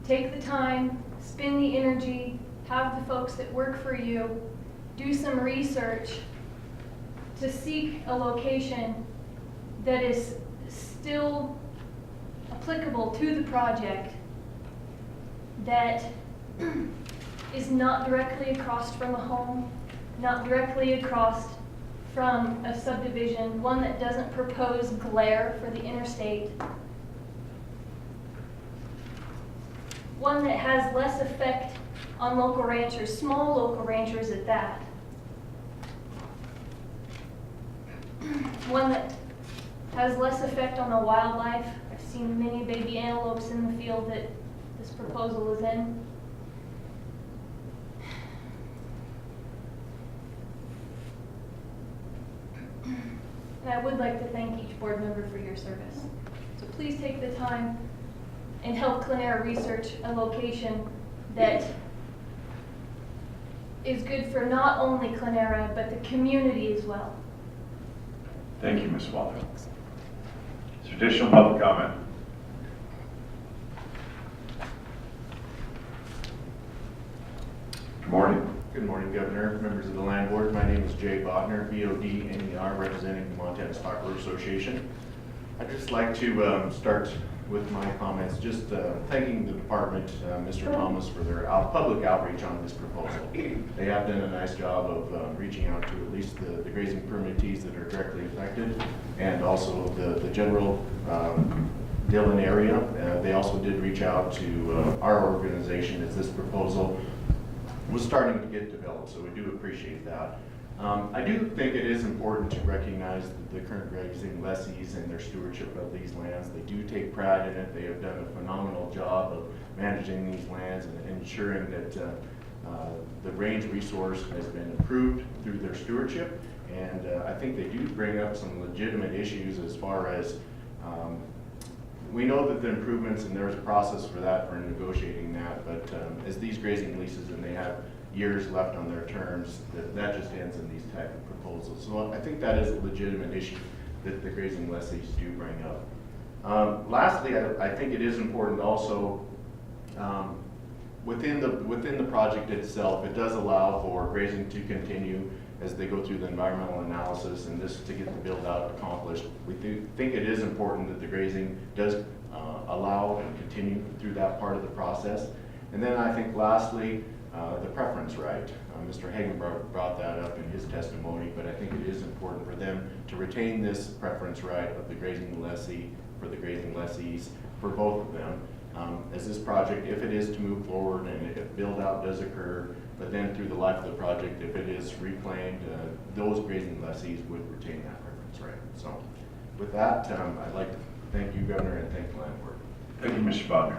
take the time, spend the energy, have the folks that work for you do some research to seek a location that is still applicable to the project, that is not directly across from a home, not directly across from a subdivision, one that doesn't propose glare for the interstate, one that has less effect on local ranchers, small local ranchers at that, one that has less effect on the wildlife. I've seen many baby antelopes in the field that this proposal is in. And I would like to thank each board member for your service. So please take the time and help Clenera research a location that is good for not only Clenera, but the community as well. Thank you, Ms. Waller. Is there additional public comment? Good morning. Good morning, Governor, members of the Land Board. My name is Jay Bodner, B-O-D-N-E-R, representing the Montana Stockbrokers Association. I'd just like to start with my comments, just thanking the department, Mr. Thomas, for their public outreach on this proposal. They have done a nice job of reaching out to at least the grazing permittees that are directly affected, and also the general Dillon area. They also did reach out to our organization as this proposal was starting to get developed, so we do appreciate that. I do think it is important to recognize the current grazing lessees and their stewardship of these lands. They do take pride in it. They have done a phenomenal job of managing these lands and ensuring that the range resource has been improved through their stewardship. And I think they do bring up some legitimate issues as far as we know that the improvements, and there's a process for that, for negotiating that, but as these grazing leases and they have years left on their terms, that just ends in these type of proposals. So I think that is a legitimate issue that the grazing lessees do bring up. Lastly, I think it is important also, within the project itself, it does allow for grazing to continue as they go through the environmental analysis and this to get the build out accomplished. We do think it is important that the grazing does allow and continue through that part of the process. And then I think lastly, the preference right. Mr. Hagan brought that up in his testimony, but I think it is important for them to retain this preference right of the grazing lessee, for the grazing lessees, for both of them. as this project, if it is to move forward and if build out does occur, but then through the life of the project, if it is reclaimed, those grazing lessees would retain that preference right. So with that, I'd like to thank you, Governor, and thank the landlord. Thank you, Mr. Bodner.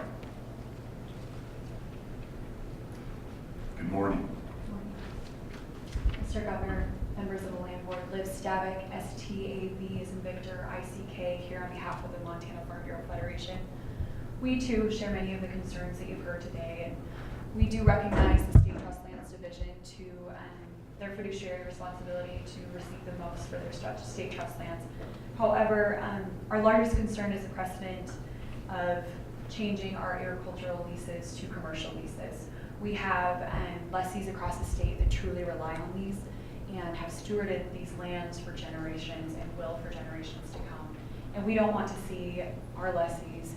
Good morning. Mr. Governor, members of the Land Board, Liv Stavik, STAV as in Victor, ICK, here on behalf of the Montana Farm Bureau Federation. We too share many of the concerns that you've heard today, and we do recognize the State Trust Lands Division to their fiduciary responsibility to receive the most for their state trust lands. However, our largest concern is the precedent of changing our agricultural leases to commercial leases. We have lessees across the state that truly rely on these and have stewarded these lands for generations and will for generations to come. And we don't want to see our lessees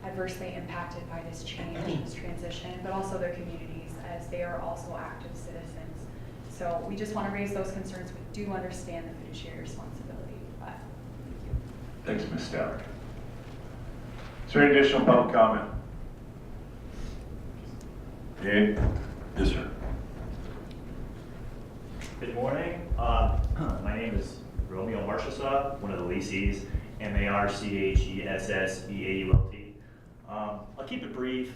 adversely impacted by this change, this transition, but also their communities as they are also active citizens. So we just want to raise those concerns. We do understand the fiduciary responsibility, but thank you. Thanks, Ms. Stallard. Is there any additional public comment? Yes, sir. Good morning. My name is Romeo Marchesa, one of the leasees, MARCHESSEAULT. I'll keep it brief.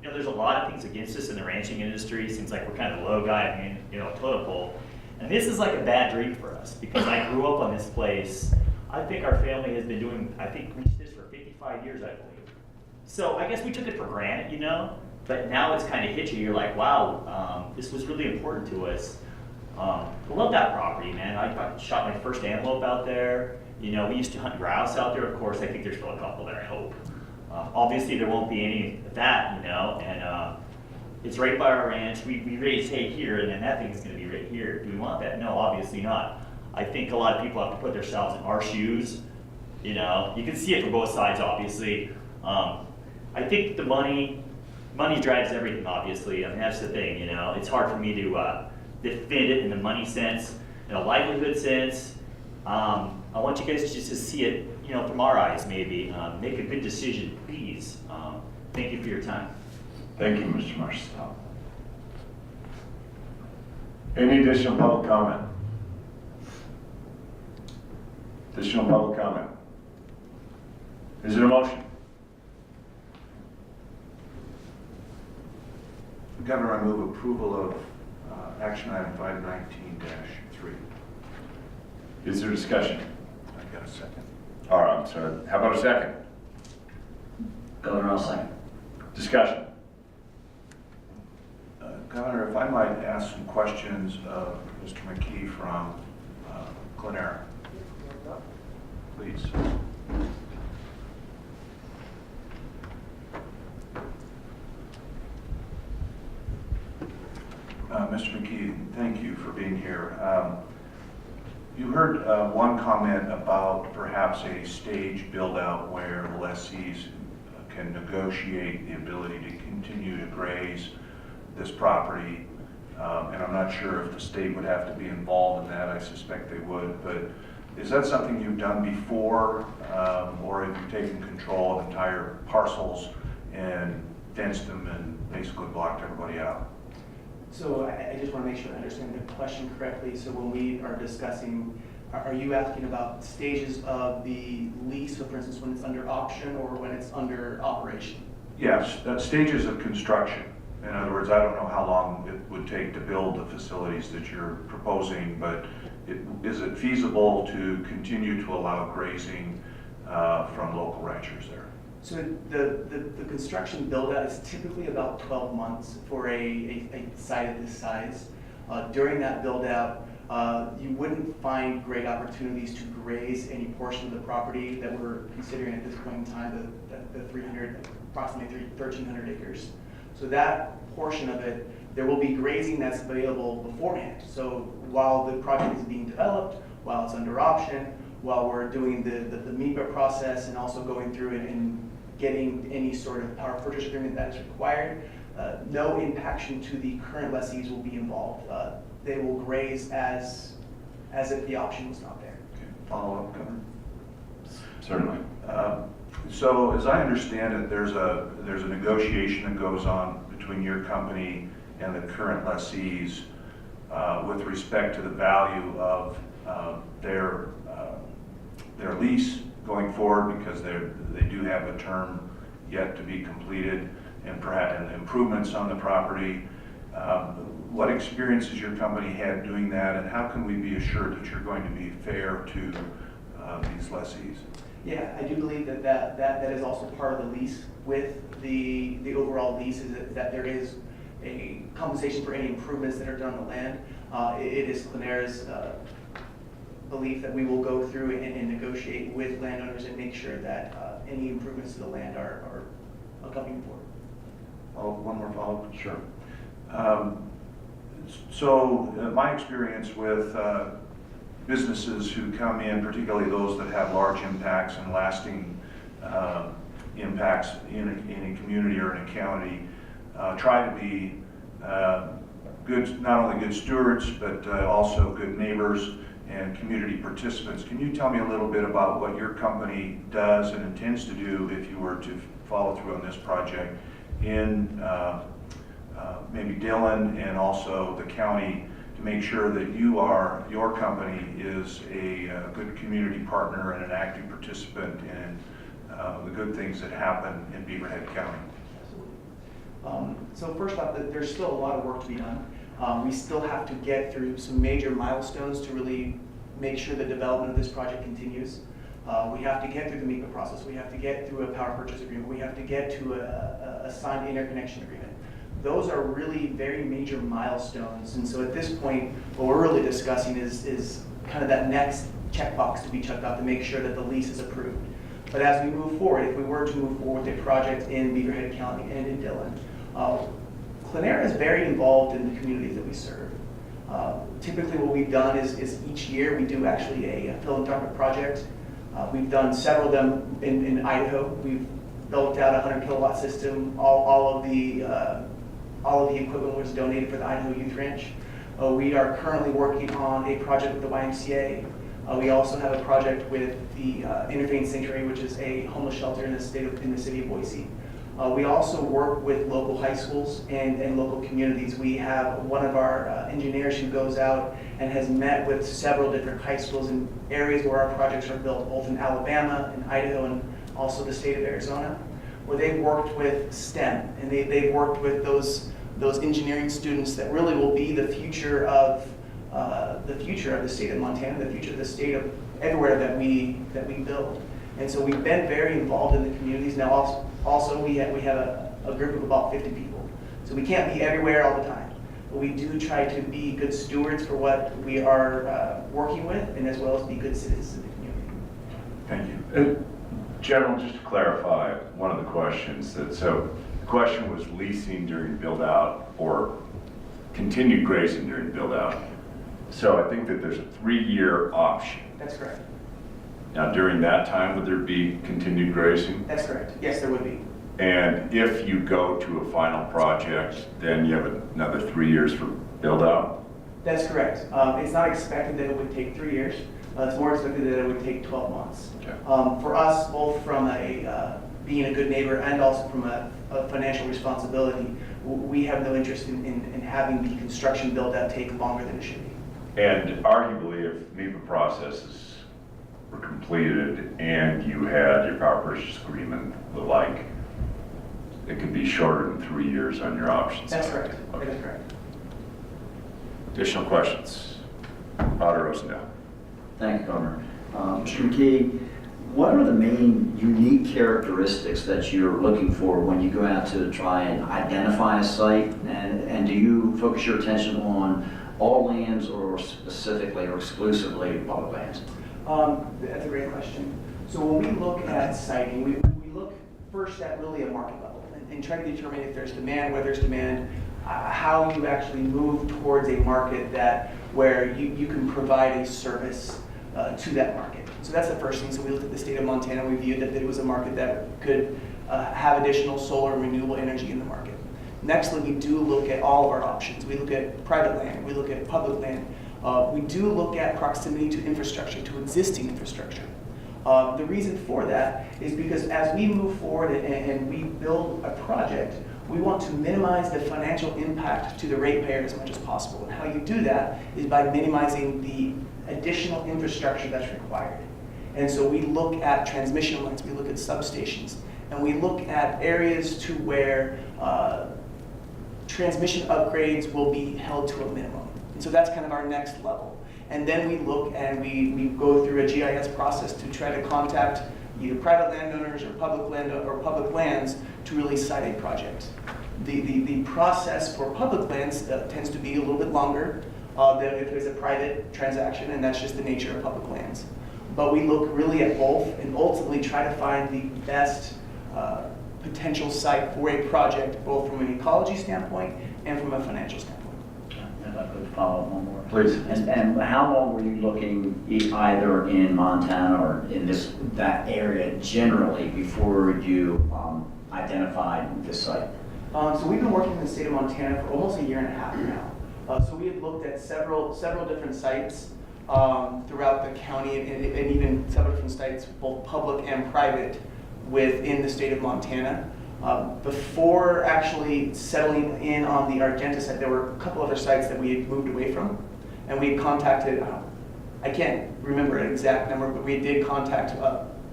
You know, there's a lot of things against us in the ranching industry. Seems like we're kind of the low guy, I mean, totem pole. And this is like a bad dream for us because I grew up on this place. I think our family has been doing, reached this for 55 years, I believe. So I guess we took it for granted, but now it's kind of hit you. You're like, wow, this was really important to us. I love that property, man. I shot my first antelope out there. We used to hunt grouse out there. Of course, I think there's still a couple there, I hope. Obviously, there won't be any of that, and it's right by our ranch. We raise hay here, and then that thing's going to be right here. Do we want that? No, obviously not. I think a lot of people have to put themselves in our shoes. You can see it from both sides, obviously. I think the money drives everything, obviously. I mean, that's the thing, It's hard for me to defend it in the money sense, in a livelihood sense. I want you guys just to see it, from our eyes, maybe. Make a good decision, please. Thank you for your time. Thank you, Mr. Marchesa. Any additional public comment? Additional public comment? Is there a motion? Governor, I move approval of action item 519-3. Is there discussion? I got a second. All right, I'm sorry. How about a second? Governor, I'll second. Discussion. Governor, if I might ask some questions of Mr. McKee from Glenera, please. Mr. McKee, thank you for being here. You heard one comment about perhaps a stage build-out where the lessees can negotiate the ability to continue to graze this property, and I'm not sure if the state would have to be involved in that. I suspect they would, but is that something you've done before, or have you taken control of entire parcels and fenced them and basically blocked everybody out? So I just want to make sure I understand the question correctly. So when we are discussing, are you asking about stages of the lease, so for instance, when it's under option or when it's under operation? Yes, stages of construction. In other words, I don't know how long it would take to build the facilities that you're proposing, but is it feasible to continue to allow grazing from local ranchers there? So the construction build-out is typically about 12 months for a site of this size. During that build-out, you wouldn't find great opportunities to graze any portion of the property that we're considering at this point in time, the approximately 1,300 acres. So that portion of it, there will be grazing that's available beforehand. So while the project is being developed, while it's under option, while we're doing the MEPA process and also going through it and getting any sort of power purchase agreement that is required, no impaction to the current lessees will be involved. They will graze as if the option was not there. Okay. Follow up, Governor? Certainly. So as I understand it, there's a negotiation that goes on between your company and the current lessees with respect to the value of their lease going forward, because they do have a term yet to be completed, and perhaps improvements on the property. What experience has your company had doing that, and how can we be assured that you're going to be fair to these lessees? Yeah, I do believe that is also part of the lease with the overall lease, is that there is a compensation for any improvements that are done on the land. It is Clenera's belief that we will go through and negotiate with landowners and make sure that any improvements to the land are accompanied for. One more follow-up? Sure. My experience with businesses who come in, particularly those that have large impacts and lasting impacts in a community or in a county, try to be good, not only good stewards, but also good neighbors and community participants. Can you tell me a little bit about what your company does and intends to do if you were to follow through on this project in maybe Dillon and also the county, to make sure that your company is a good community partner and an active participant in the good things that happen in Beaverhead County? So first off, there's still a lot of work to be done. We still have to get through some major milestones to really make sure the development of this project continues. We have to get through the MEPA process. We have to get through a power purchase agreement. We have to get to a signed interconnection agreement. Those are really very major milestones. And so at this point, what we're really discussing is kind of that next checkbox to be checked off to make sure that the lease is approved. But as we move forward, if we were to move forward with a project in Beaverhead County and in Dillon, Clenera is very involved in the communities that we serve. Typically what we've done is each year we do actually a philanthropic project. We've done several of them in Idaho. We've built out a 100 kilowatt system. All of the equipment was donated for the Idaho Youth Ranch. We are currently working on a project with the YMCA. We also have a project with the Interfaith Sanctuary, which is a homeless shelter in the city of Boise. We also work with local high schools and local communities. We have one of our engineers who goes out and has met with several different high schools in areas where our projects are built, both in Alabama and Idaho and also the state of Arizona, where they've worked with STEM, and they've worked with those engineering students that really will be the future of the state of Montana, the future of the state of everywhere that we build. And so we've been very involved in the communities. Now also we have a group of about 50 people. So we can't be everywhere all the time, but we do try to be good stewards for what we are working with, and as well as be good citizens in the community. Thank you. General, just to clarify one of the questions, the question was leasing during build out or continued grazing during build out. So I think that there's a 3-year option. That's correct. Now during that time, would there be continued grazing? That's correct. Yes, there would be. And if you go to a final project, then you have another 3 years for build out? That's correct. It's not expected that it would take 3 years. It's more expected that it would take 12 months. Okay. For us, both from being a good neighbor and also from a financial responsibility, we have no interest in having the construction build out take longer than it should be. And arguably, if MEPA processes were completed and you had your power purchase agreement, the like, it could be shorter than 3 years on your options. That's correct. Okay. That is correct. Additional questions? Auditor Rosendale. Thank you, Governor. Mr. McKee, what are the main unique characteristics that you're looking for when you go out to try and identify a site? And do you focus your attention on all lands or specifically or exclusively public lands? That's a great question. So when we look at siting, we look first at really a market level and try to determine if there's demand, where there's demand, how you actually move towards a market where you can provide a service to that market. So that's the first thing. So we looked at the state of Montana. We viewed that it was a market that could have additional solar and renewable energy in the market. Nextly, we do look at all of our options. We look at private land. We look at public land. We do look at proximity to infrastructure, to existing infrastructure. The reason for that is because as we move forward and we build a project, we want to minimize the financial impact to the ratepayer as much as possible. And how you do that is by minimizing the additional infrastructure that's required. And so we look at transmission lines, we look at substations, and we look at areas to where transmission upgrades will be held to a minimum. And so that's kind of our next level. And then we look and we go through a GIS process to try to contact either private landowners or public lands to really site a project. The process for public lands tends to be a little bit longer than if there's a private transaction, and that's just the nature of public lands. But we look really at both and ultimately try to find the best potential site for a project, both from an ecology standpoint and from a financial standpoint. If I could follow up one more. Please. And how long were you looking either in Montana or in that area generally before you identified this site? So we've been working in the state of Montana for almost a year and a half now. So we had looked at several different sites throughout the county and even several different sites, both public and private, within the state of Montana. Before actually settling in on the Argenta site, there were a couple other sites that we had moved away from, and we contacted, I can't remember an exact number, but we did contact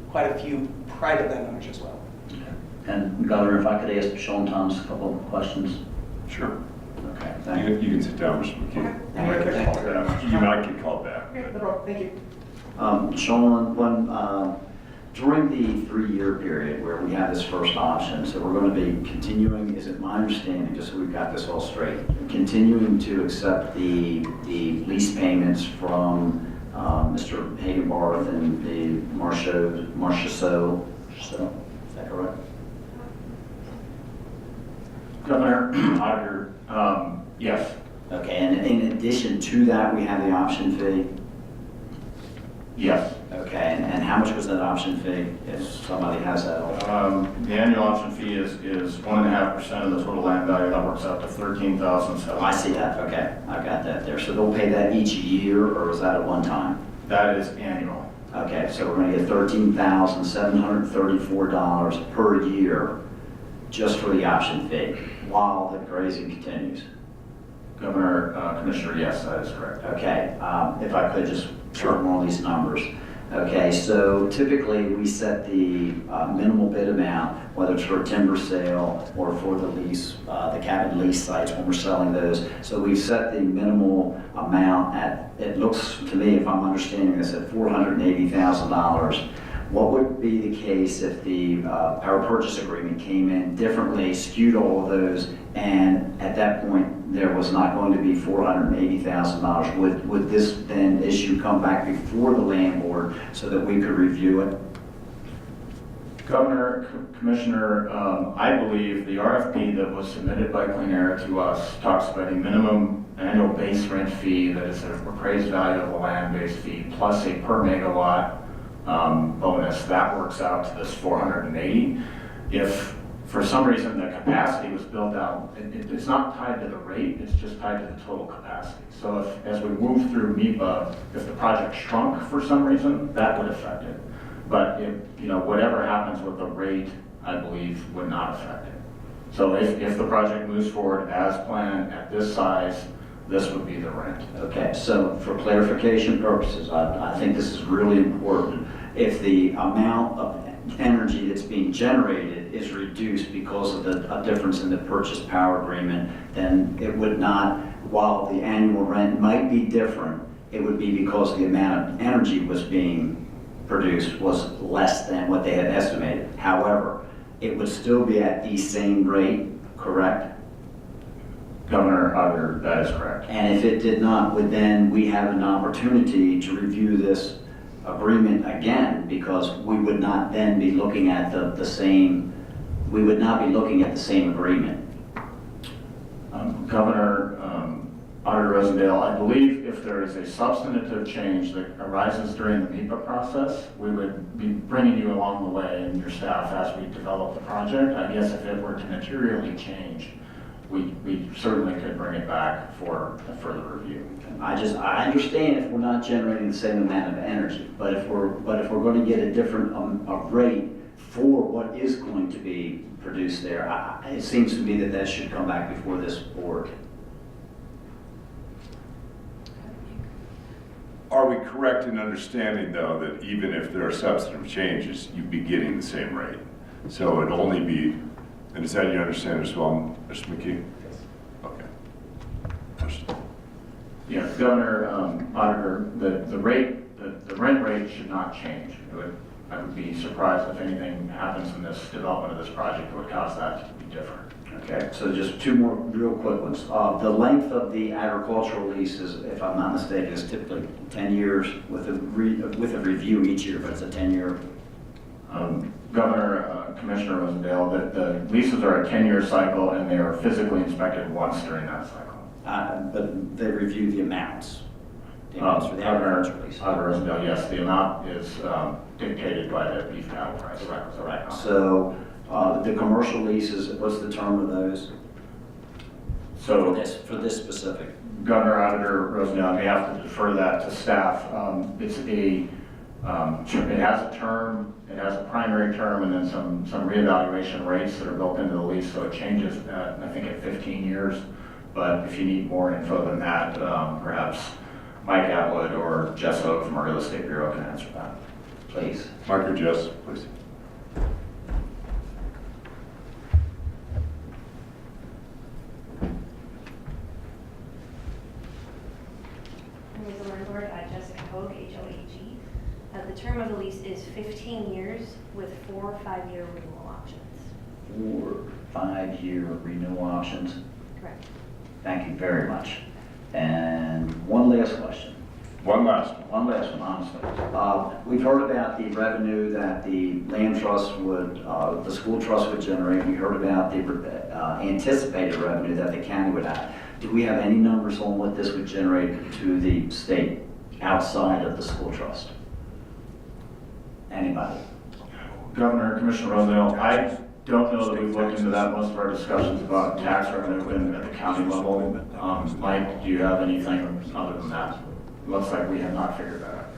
quite a few private landowners as well. And Governor, if I could ask Sean Thomas a couple of questions. Sure. Okay, thank you. You can sit down, Mr. McKee. Okay. You might get called back. Okay, no problem. Thank you. Sean, during the 3-year period where we have this first option, so we're going to be continuing, is it my understanding, just so we've got this all straight, continuing to accept the lease payments from Mr. Hagenbarth and the Marchessault, is that correct? Governor, Auditor, yes. Okay, and in addition to that, we have the option fee? Yes. Okay, and how much was that option fee, if somebody has that? The annual option fee is 1.5% of the total land value. That works out to $13,700. I see that, okay, I've got that there. So they'll pay that each year, or is that at one time? That is annual. Okay, so we're gonna get $13,734 per year just for the option fee, while the grazing continues. Governor, Commissioner, yes, that is correct. Okay, if I could just short more on these numbers. Okay, so typically we set the minimal bid amount, whether it's for a timber sale or for the lease, the cabin lease sites when we're selling those. So we've set the minimal amount at, it looks to me, if I'm understanding this, at $480,000. What would be the case if the power purchase agreement came in differently, skewed all of those, and at that point there was not going to be $480,000? Would this then issue come back before the land board so that we could review it? Governor, Commissioner, I believe the RFP that was submitted by Clean Air to us talks about a minimum annual base rent fee that is an appraised value of the land-based fee plus a per megawatt bonus. That works out to this 480. If for some reason the capacity was built out, it's not tied to the rate, it's just tied to the total capacity. So if, as we move through MEPA, if the project shrunk for some reason, that would affect it. But if, whatever happens with the rate, I believe, would not affect it. So if the project moves forward as planned at this size, this would be the rent. Okay, so for clarification purposes, I think this is really important. If the amount of energy that's being generated is reduced because of a difference in the purchase power agreement, then it would not, while the annual rent might be different, it would be because the amount of energy was being produced was less than what they had estimated. However, it would still be at the same rate, correct? Governor, Auditor, that is correct. And if it did not, would then we have an opportunity to review this agreement again, because we would not then be looking at the same agreement. Governor, Auditor Rosendale, I believe if there is a substantive change that arises during the MEPA process, we would be bringing you along the way and your staff as we develop the project. I guess if it were to materially change, we certainly could bring it back for a further review. I understand if we're not generating the same amount of energy, but if we're going to get a different a rate for what is going to be produced there, it seems to me that that should come back before this board. Are we correct in understanding, though, that even if there are substantive changes, you'd be getting the same rate? So it'd only be, and is that your understanding as well, Mr. McKee? Yes. Okay. Understood. Yeah, Governor, Auditor, the rent rate should not change. I would be surprised if anything happens in this development of this project that would cause that to be different. Okay, so just two more real quick ones. The length of the agricultural lease is, if I'm not mistaken, is typically 10 years with a review each year, but it's a 10-year. Governor, Commissioner Rosendale, the leases are a 10-year cycle and they are physically inspected once during that cycle. But they review the amounts. The amounts for the agricultural lease. Governor Rosendale, yes, the amount is dictated by the beef cattle price. Correct. So the commercial leases, what's the term of those? So for this specific. Governor, Auditor Rosendale, I may have to defer that to staff. It has a term, it has a primary term, and then some reevaluation rates that are built into the lease, so it changes, I think, at 15 years. But if you need more info than that, perhaps Mike Atwood or Jess Oak from our Real Estate Bureau can answer that. Please. Mark or Jess, please. The landlord, Jessica Hogue, H-O-A-G. The term of the lease is 15 years with 4 5-year renewal options. 4 5-year renewal options. Correct. Thank you very much. And one last question. One last one, honestly. We've heard about the revenue that the land trust would, the school trust would generate. We heard about the anticipated revenue that the county would have. Do we have any numbers on what this would generate to the state outside of the school trust? Anybody? Governor, Commissioner Rosendale, I don't know that we've looked into that. Most of our discussions about tax revenue have been at the county level. Mike, do you have anything other than that? Looks like we have not figured that out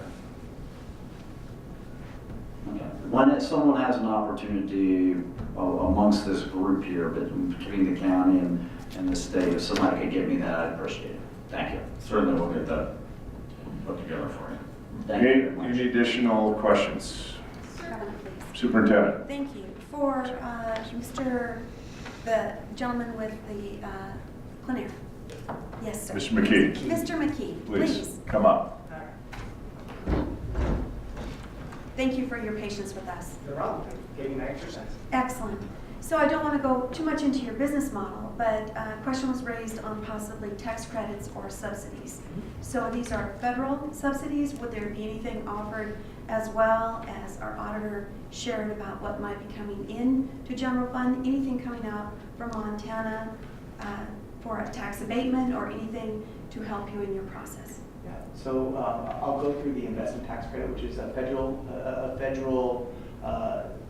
yet. Okay. When someone has an opportunity amongst this group here, but between the county and the state, if somebody could give me that, I'd appreciate it. Thank you. Certainly we'll get that put together for you. Thank you very much. Any additional questions? Please. Superintendent. Thank you. For the gentleman with the plenaire. Yes, sir. Mr. McKee. Mr. McKee, Please, come up. Thank you for your patience with us. No problem. Gave me an exercise. Excellent. So I don't want to go too much into your business model, but a question was raised on possibly tax credits or subsidies. So these are federal subsidies. Would there be anything offered as well as our auditor shared about what might be coming in to general fund? Anything coming out from Montana for a tax abatement or anything to help you in your process? Yeah. So I'll go through the investment tax credit, which is a federal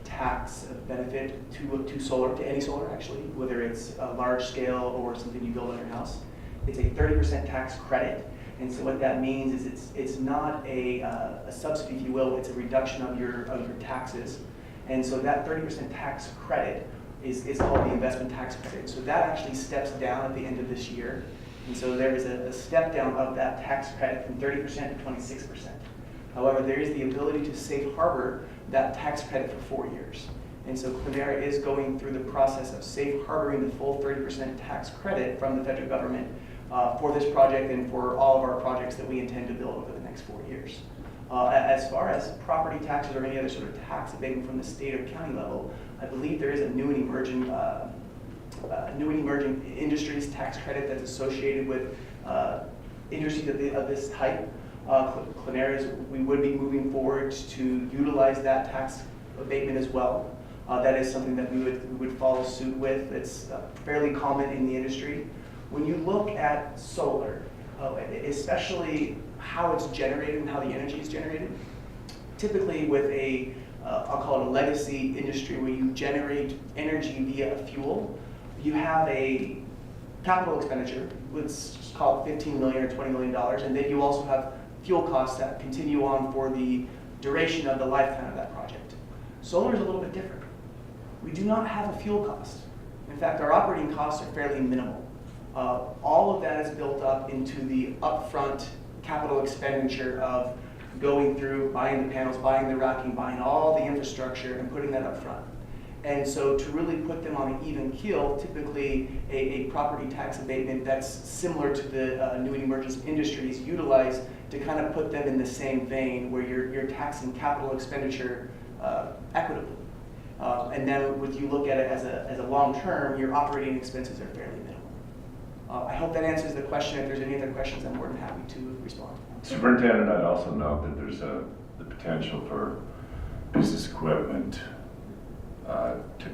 tax benefit to solar, to any solar actually, whether it's a large scale or something you build on your house. It's a 30% tax credit. And so what that means is it's not a subsidy, if you will, it's a reduction of your taxes. And so that 30% tax credit is called the investment tax credit. So that actually steps down at the end of this year. And so there is a step down of that tax credit from 30% to 26%. However, there is the ability to safe harbor that tax credit for 4 years. And so Clenera is going through the process of safe harboring the full 30% tax credit from the federal government for this project and for all of our projects that we intend to build over the next 4 years. As far as property taxes or any other sort of tax abatement from the state or county level, I believe there is a new and emerging industries tax credit that's associated with industries of this type. Clenera, we would be moving forward to utilize that tax abatement as well. That is something that we would follow suit with. It's fairly common in the industry. When you look at solar, especially how it's generated and how the energy is generated, typically with I'll call it a legacy industry where you generate energy via a fuel, you have a capital expenditure, let's call it $15 million or $20 million, and then you also have fuel costs that continue on for the duration of the lifetime of that project. Solar is a little bit different. We do not have a fuel cost. In fact, our operating costs are fairly minimal. All of that is built up into the upfront capital expenditure of going through, buying the panels, buying the racking, buying all the infrastructure, and putting that up front. And so to really put them on an even keel, typically a property tax abatement that's similar to the new and emerging industries utilize to kind of put them in the same vein where you're taxing capital expenditure equitably. And then when you look at it as a long term, your operating expenses are fairly minimal. I hope that answers the question. If there's any other questions, I'm more than happy to respond. Superintendent, I'd also note that there's the potential for business equipment to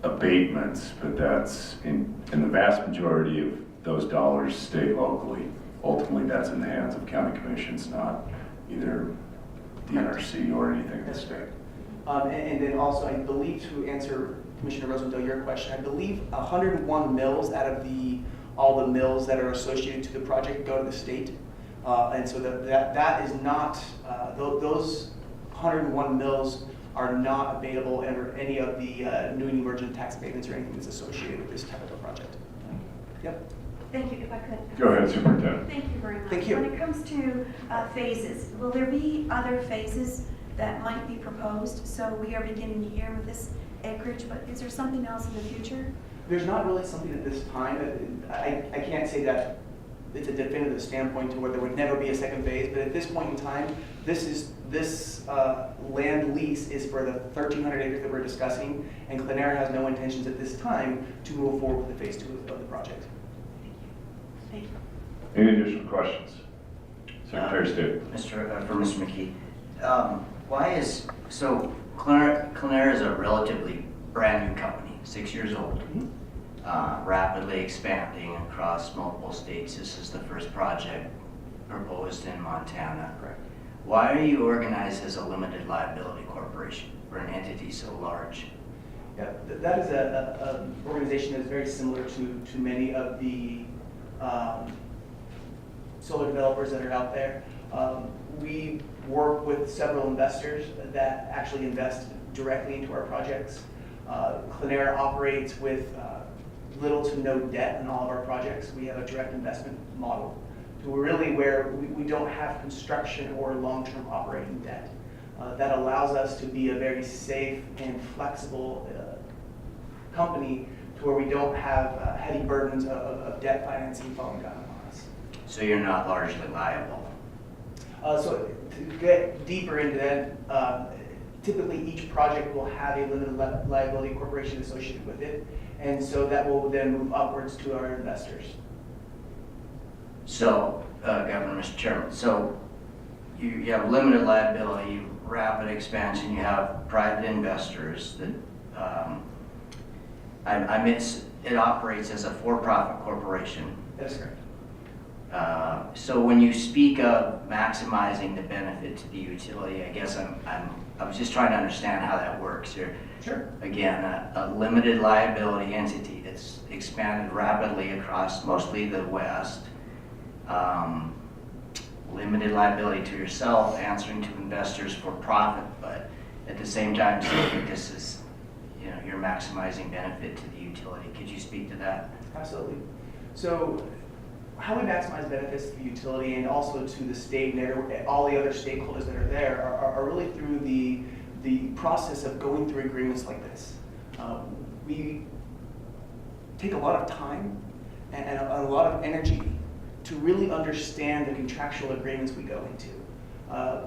abatements, but that's in the vast majority of those dollars stay locally. Ultimately, that's in the hands of county commissions, not either the NRC or anything. That's great. And then also, I believe to answer Commissioner Rosendale, your question, I believe 101 mills out of all the mills that are associated to the project go to the state. And so that is not, those 101 mills are not abatable under any of the new and emergent tax abatements or anything that's associated with this type of a project. Yep. Thank you, if I could. Go ahead, Superintendent. Thank you very much. Thank you. When it comes to phases, will there be other phases that might be proposed? So we are beginning here with this acreage, but is there something else in the future? There's not really something at this time. I can't say that it's a definitive standpoint to where there would never be a second phase, but at this point in time, this land lease is for the 1,300 acres that we're discussing, and Clenera has no intentions at this time to move forward with the phase 2 of the project. Thank you. Any additional questions? Secretary of State. For Mr. McKee. Clenera is a relatively brand new company, 6 years old, rapidly expanding across multiple states. This is the first project proposed in Montana. Correct. Why are you organized as a limited liability corporation for an entity so large? Yeah, that is an organization that is very similar to many of the solar developers that are out there. We work with several investors that actually invest directly into our projects. Clenera operates with little to no debt in all of our projects. We have a direct investment model to really where we don't have construction or long-term operating debt. That allows us to be a very safe and flexible company to where we don't have heavy burdens of debt financing falling down on us. So you're not largely liable? So to get deeper into that, typically each project will have a limited liability corporation associated with it, and so that will then move upwards to our investors. So, Governor, Mr. Chairman, so you have limited liability, rapid expansion, you have private investors that it operates as a for-profit corporation. That's correct. So when you speak of maximizing the benefit to the utility, I guess I was just trying to understand how that works here. Sure. Again, a limited liability entity that's expanded rapidly across mostly the West. Limited liability to yourself, answering to investors for profit, but at the same time saying this is, you're maximizing benefit to the utility. Could you speak to that? Absolutely. So how we maximize benefits to the utility and also to the state and all the other stakeholders that are there are really through the process of going through agreements like this. We take a lot of time and a lot of energy to really understand the contractual agreements we go into.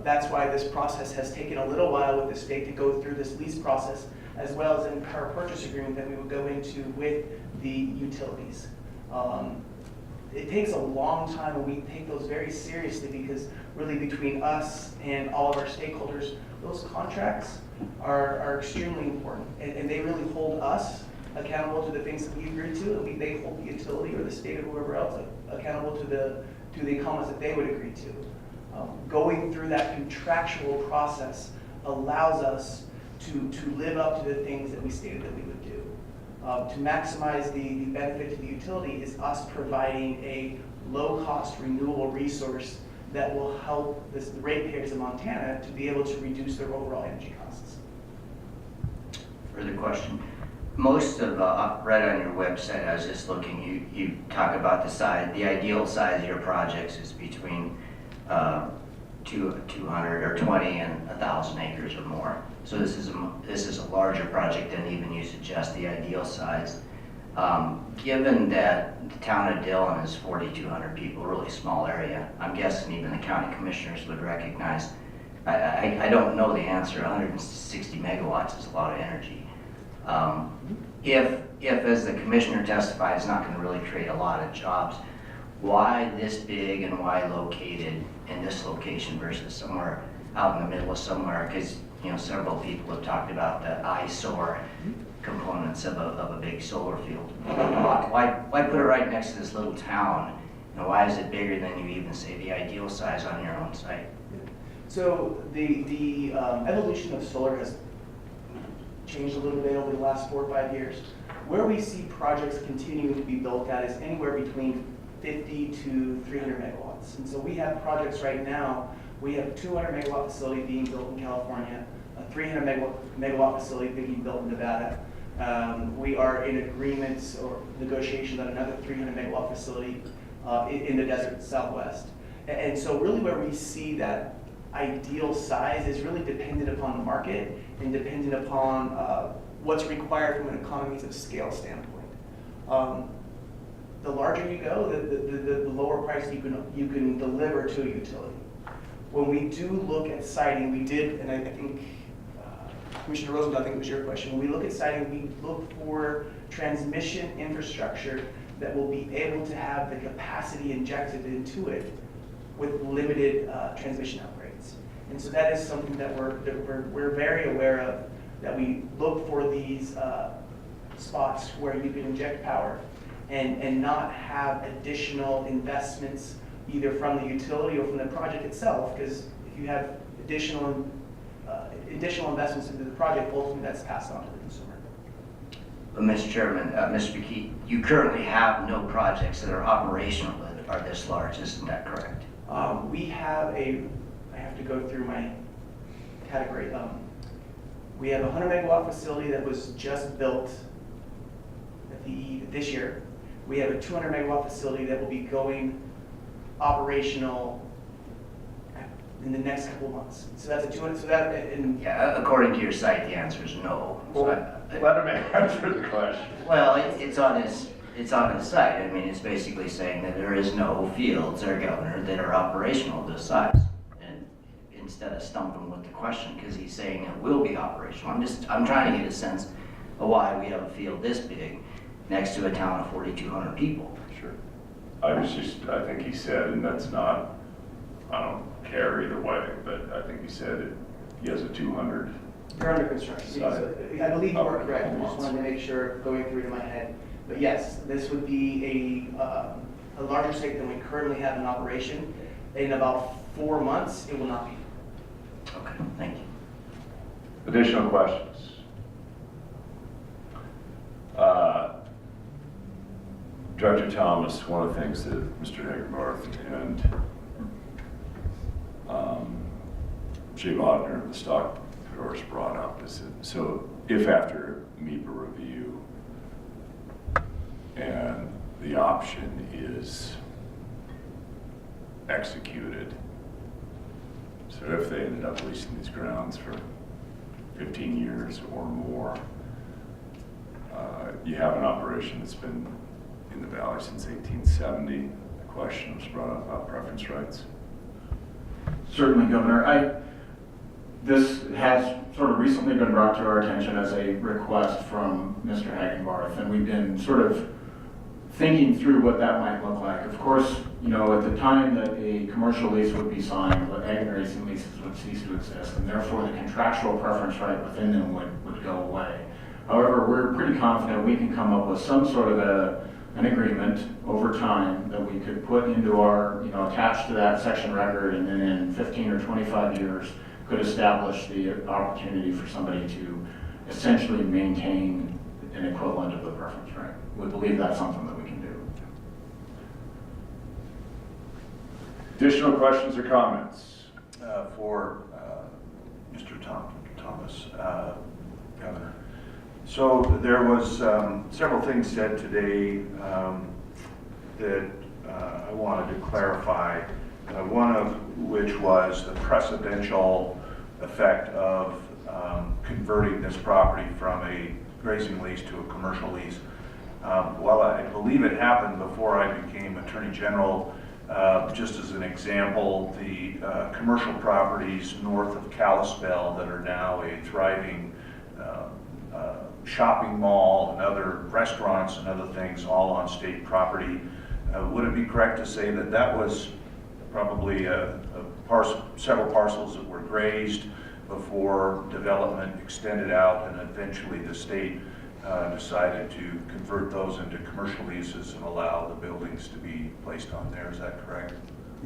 That's why this process has taken a little while with the state to go through this lease process, as well as in power purchase agreement that we would go into with the utilities. It takes a long time, and we take those very seriously because really between us and all of our stakeholders, those contracts are extremely important, and they really hold us accountable to the things that we agree to, and they hold the utility or the state or whoever else accountable to the comments that they would agree to. Going through that contractual process allows us to live up to the things that we stated that we would do. To maximize the benefit to the utility is us providing a low-cost renewable resource that will help the ratepayers of Montana to be able to reduce their overall energy costs. Further question. Most of, right on your website, I was just looking, you talk about the size, the ideal size of your projects is between 200 or 20 and 1,000 acres or more. So this is a larger project than even you suggest the ideal size. Given that the town of Dillon is 4,200 people, a really small area, I'm guessing even the county commissioners would recognize, I don't know the answer, 160 megawatts is a lot of energy. If as the commissioner testified, it's not going to really create a lot of jobs, why this big and why located in this location versus somewhere out in the middle of somewhere? Because several people have talked about the eyesore components of a big solar field. Why put it right next to this little town? Why is it bigger than you even say the ideal size on your own site? So the evolution of solar has changed a little bit over the last 4 or 5 years. Where we see projects continuing to be built at is anywhere between 50 to 300 megawatts. And so we have projects right now. We have a 200 megawatt facility being built in California, a 300 megawatt facility being built in Nevada. We are in agreements or negotiations on another 300 megawatt facility in the desert Southwest. And so really where we see that ideal size is really dependent upon the market and dependent upon what's required from an economies of scale standpoint. The larger you go, the lower price you can deliver to a utility. When we do look at siting, we did, and I think Commissioner Rosendale, I think it was your question. When we look at siting, we look for transmission infrastructure that will be able to have the capacity injected into it with limited transmission upgrades. And so that is something that we're very aware of, that we look for these spots where you can inject power and not have additional investments either from the utility or from the project itself, because if you have additional investments into the project, ultimately that's passed on to the consumer. But Mr. Chairman, Mr. McKee, you currently have no projects that are operational that are this large, isn't that correct? We have I have to go through my category. We have a 100 megawatt facility that was just built this year. We have a 200 megawatt facility that will be going operational in the next couple of months. So that's a 200. So that yeah, according to your site, the answer is no. Well, let him answer the question. Well, it's on his site. I mean, it's basically saying that there is no fields, or governor, that are operational this size. And instead of stumping with the question, because he's saying it will be operational. I'm trying to get a sense of why we have a field this big next to a town of 4,200 people. Sure. I think he said, and that's not, I don't care either way, but I think he said he has a 200. They're under construction. I believe you are correct. I just wanted to make sure, going through it in my head. But yes, this would be a larger site than we currently have in operation. In about 4 months, it will not be. Okay, thank you. Additional questions? Director Thomas, one of the things that Mr. Hagerbarth and Jay Bodner of the stock growers brought up is that, so if after MEPA review and the option is executed, so if they ended up leasing these grounds for 15 years or more, you have an operation that's been in the valley since 1870. The question was brought up about preference rights. Certainly, Governor. This has sort of recently been brought to our attention as a request from Mr. Hagenbarth, and we've been sort of thinking through what that might look like. Of course, at the time that a commercial lease would be signed, the ag and racing leases would cease to exist, and therefore the contractual preference right within them would go away. However, we're pretty confident we can come up with some sort of an agreement over time that we could put into our, attached to that section record, and then in 15 or 25 years could establish the opportunity for somebody to essentially maintain an equivalent of the preference right. We believe that's something that we can do. Additional questions or comments? For Mr. Thomas, Governor. So there was several things said today that I wanted to clarify. One of which was the precedential effect of converting this property from a grazing lease to a commercial lease. Well, I believe it happened before I became Attorney General. Just as an example, the commercial properties north of Kalispell that are now a thriving shopping mall and other restaurants and other things all on state property. Would it be correct to say that that was probably several parcels that were grazed before development extended out, and eventually the state decided to convert those into commercial leases and allow the buildings to be placed on there? Is that correct?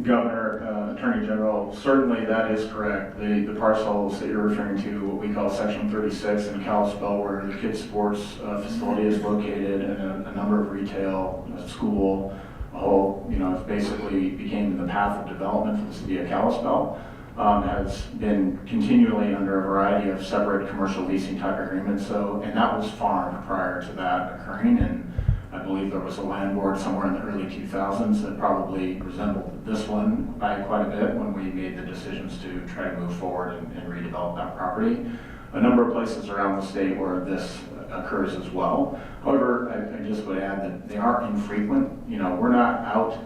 Governor, Attorney General, certainly that is correct. The parcels that you're referring to, what we call Section 36 in Kalispell, where the kids' sports facility is located, and a number of retail, a school, a whole, it basically became the path of development for the city of Kalispell, has been continually under a variety of separate commercial leasing type agreements. So, and that was farmed prior to that occurring, and I believe there was a land board somewhere in the early 2000s that probably resembled this one by quite a bit when we made the decisions to try to move forward and redevelop that property. A number of places around the state where this occurs as well. However, I just would add that they are infrequent. We're not out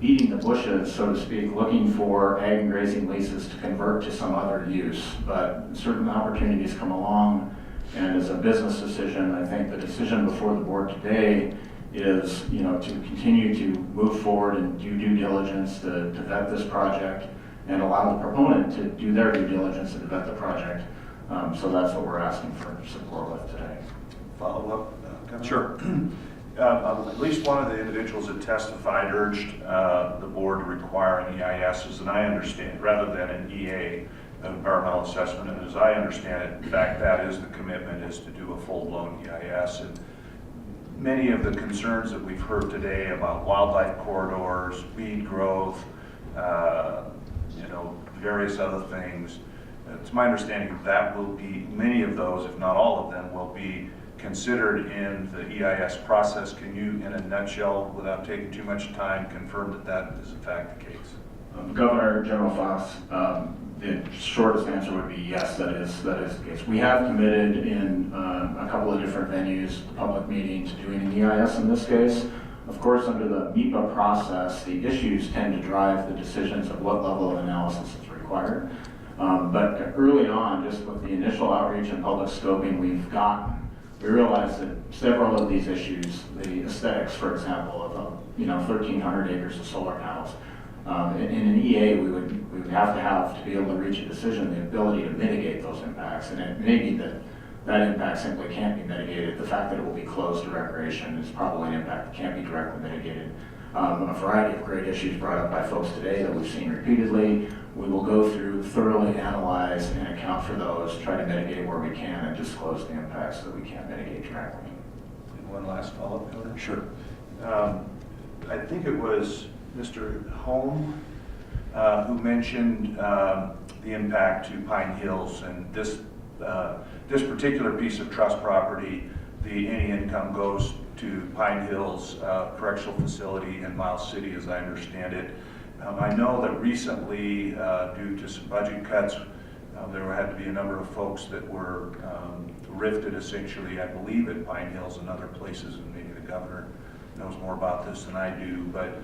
beating the bushes, so to speak, looking for ag and grazing leases to convert to some other use. But certain opportunities come along, and as a business decision, I think the decision before the board today is, to continue to move forward and do due diligence to vet this project and allow the proponent to do their due diligence to vet the project. So that's what we're asking for support with today. Follow up, Governor? Sure. At least one of the individuals that testified urged the board to require an EIS, and I understand, rather than an EA, environmental assessment. And as I understand it, in fact, that is the commitment, is to do a full-blown EIS. And many of the concerns that we've heard today about wildlife corridors, weed growth, various other things, it's my understanding that will be, many of those, if not all of them, will be considered in the EIS process. Can you, in a nutshell, without taking too much time, confirm that that is in fact the case? Governor General Fox, the shortest answer would be yes, that is the case. We have committed in a couple of different venues, the public meeting, to doing an EIS in this case. Of course, under the MIPA process, the issues tend to drive the decisions of what level of analysis is required. But early on, just with the initial outreach and public scoping we've gotten, we realized that several of these issues, the aesthetics, for example, of 1,300 acres of solar panels, in an EA we would have to be able to reach a decision, the ability to mitigate those impacts. And it may be that impact simply can't be mitigated. The fact that it will be closed to recreation is probably an impact that can't be directly mitigated. A variety of great issues brought up by folks today that we've seen repeatedly. We will go through, thoroughly analyze, and account for those, try to mitigate where we can, and disclose the impacts that we can't mitigate directly. And one last follow-up, Governor? Sure. I think it was Mr. Holm who mentioned the impact to Pine Hills, and this particular piece of trust property, any income goes to Pine Hills Correctional Facility in Miles City, as I understand it. I know that recently, due to some budget cuts, there had to be a number of folks that were rifted, essentially, I believe, at Pine Hills and other places, and maybe the governor knows more about this than I do. But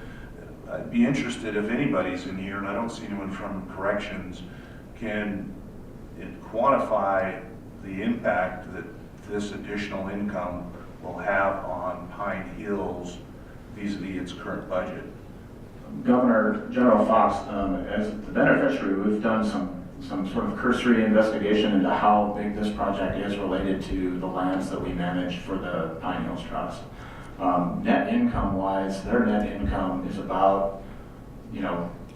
I'd be interested if anybody's in here, and I don't see anyone from corrections, can quantify the impact that this additional income will have on Pine Hills vis-a-vis its current budget. Governor General Fox, as the beneficiary, we've done some sort of cursory investigation into how big this project is related to the lands that we manage for the Pine Hills Trust. Net income wise, their net income is about,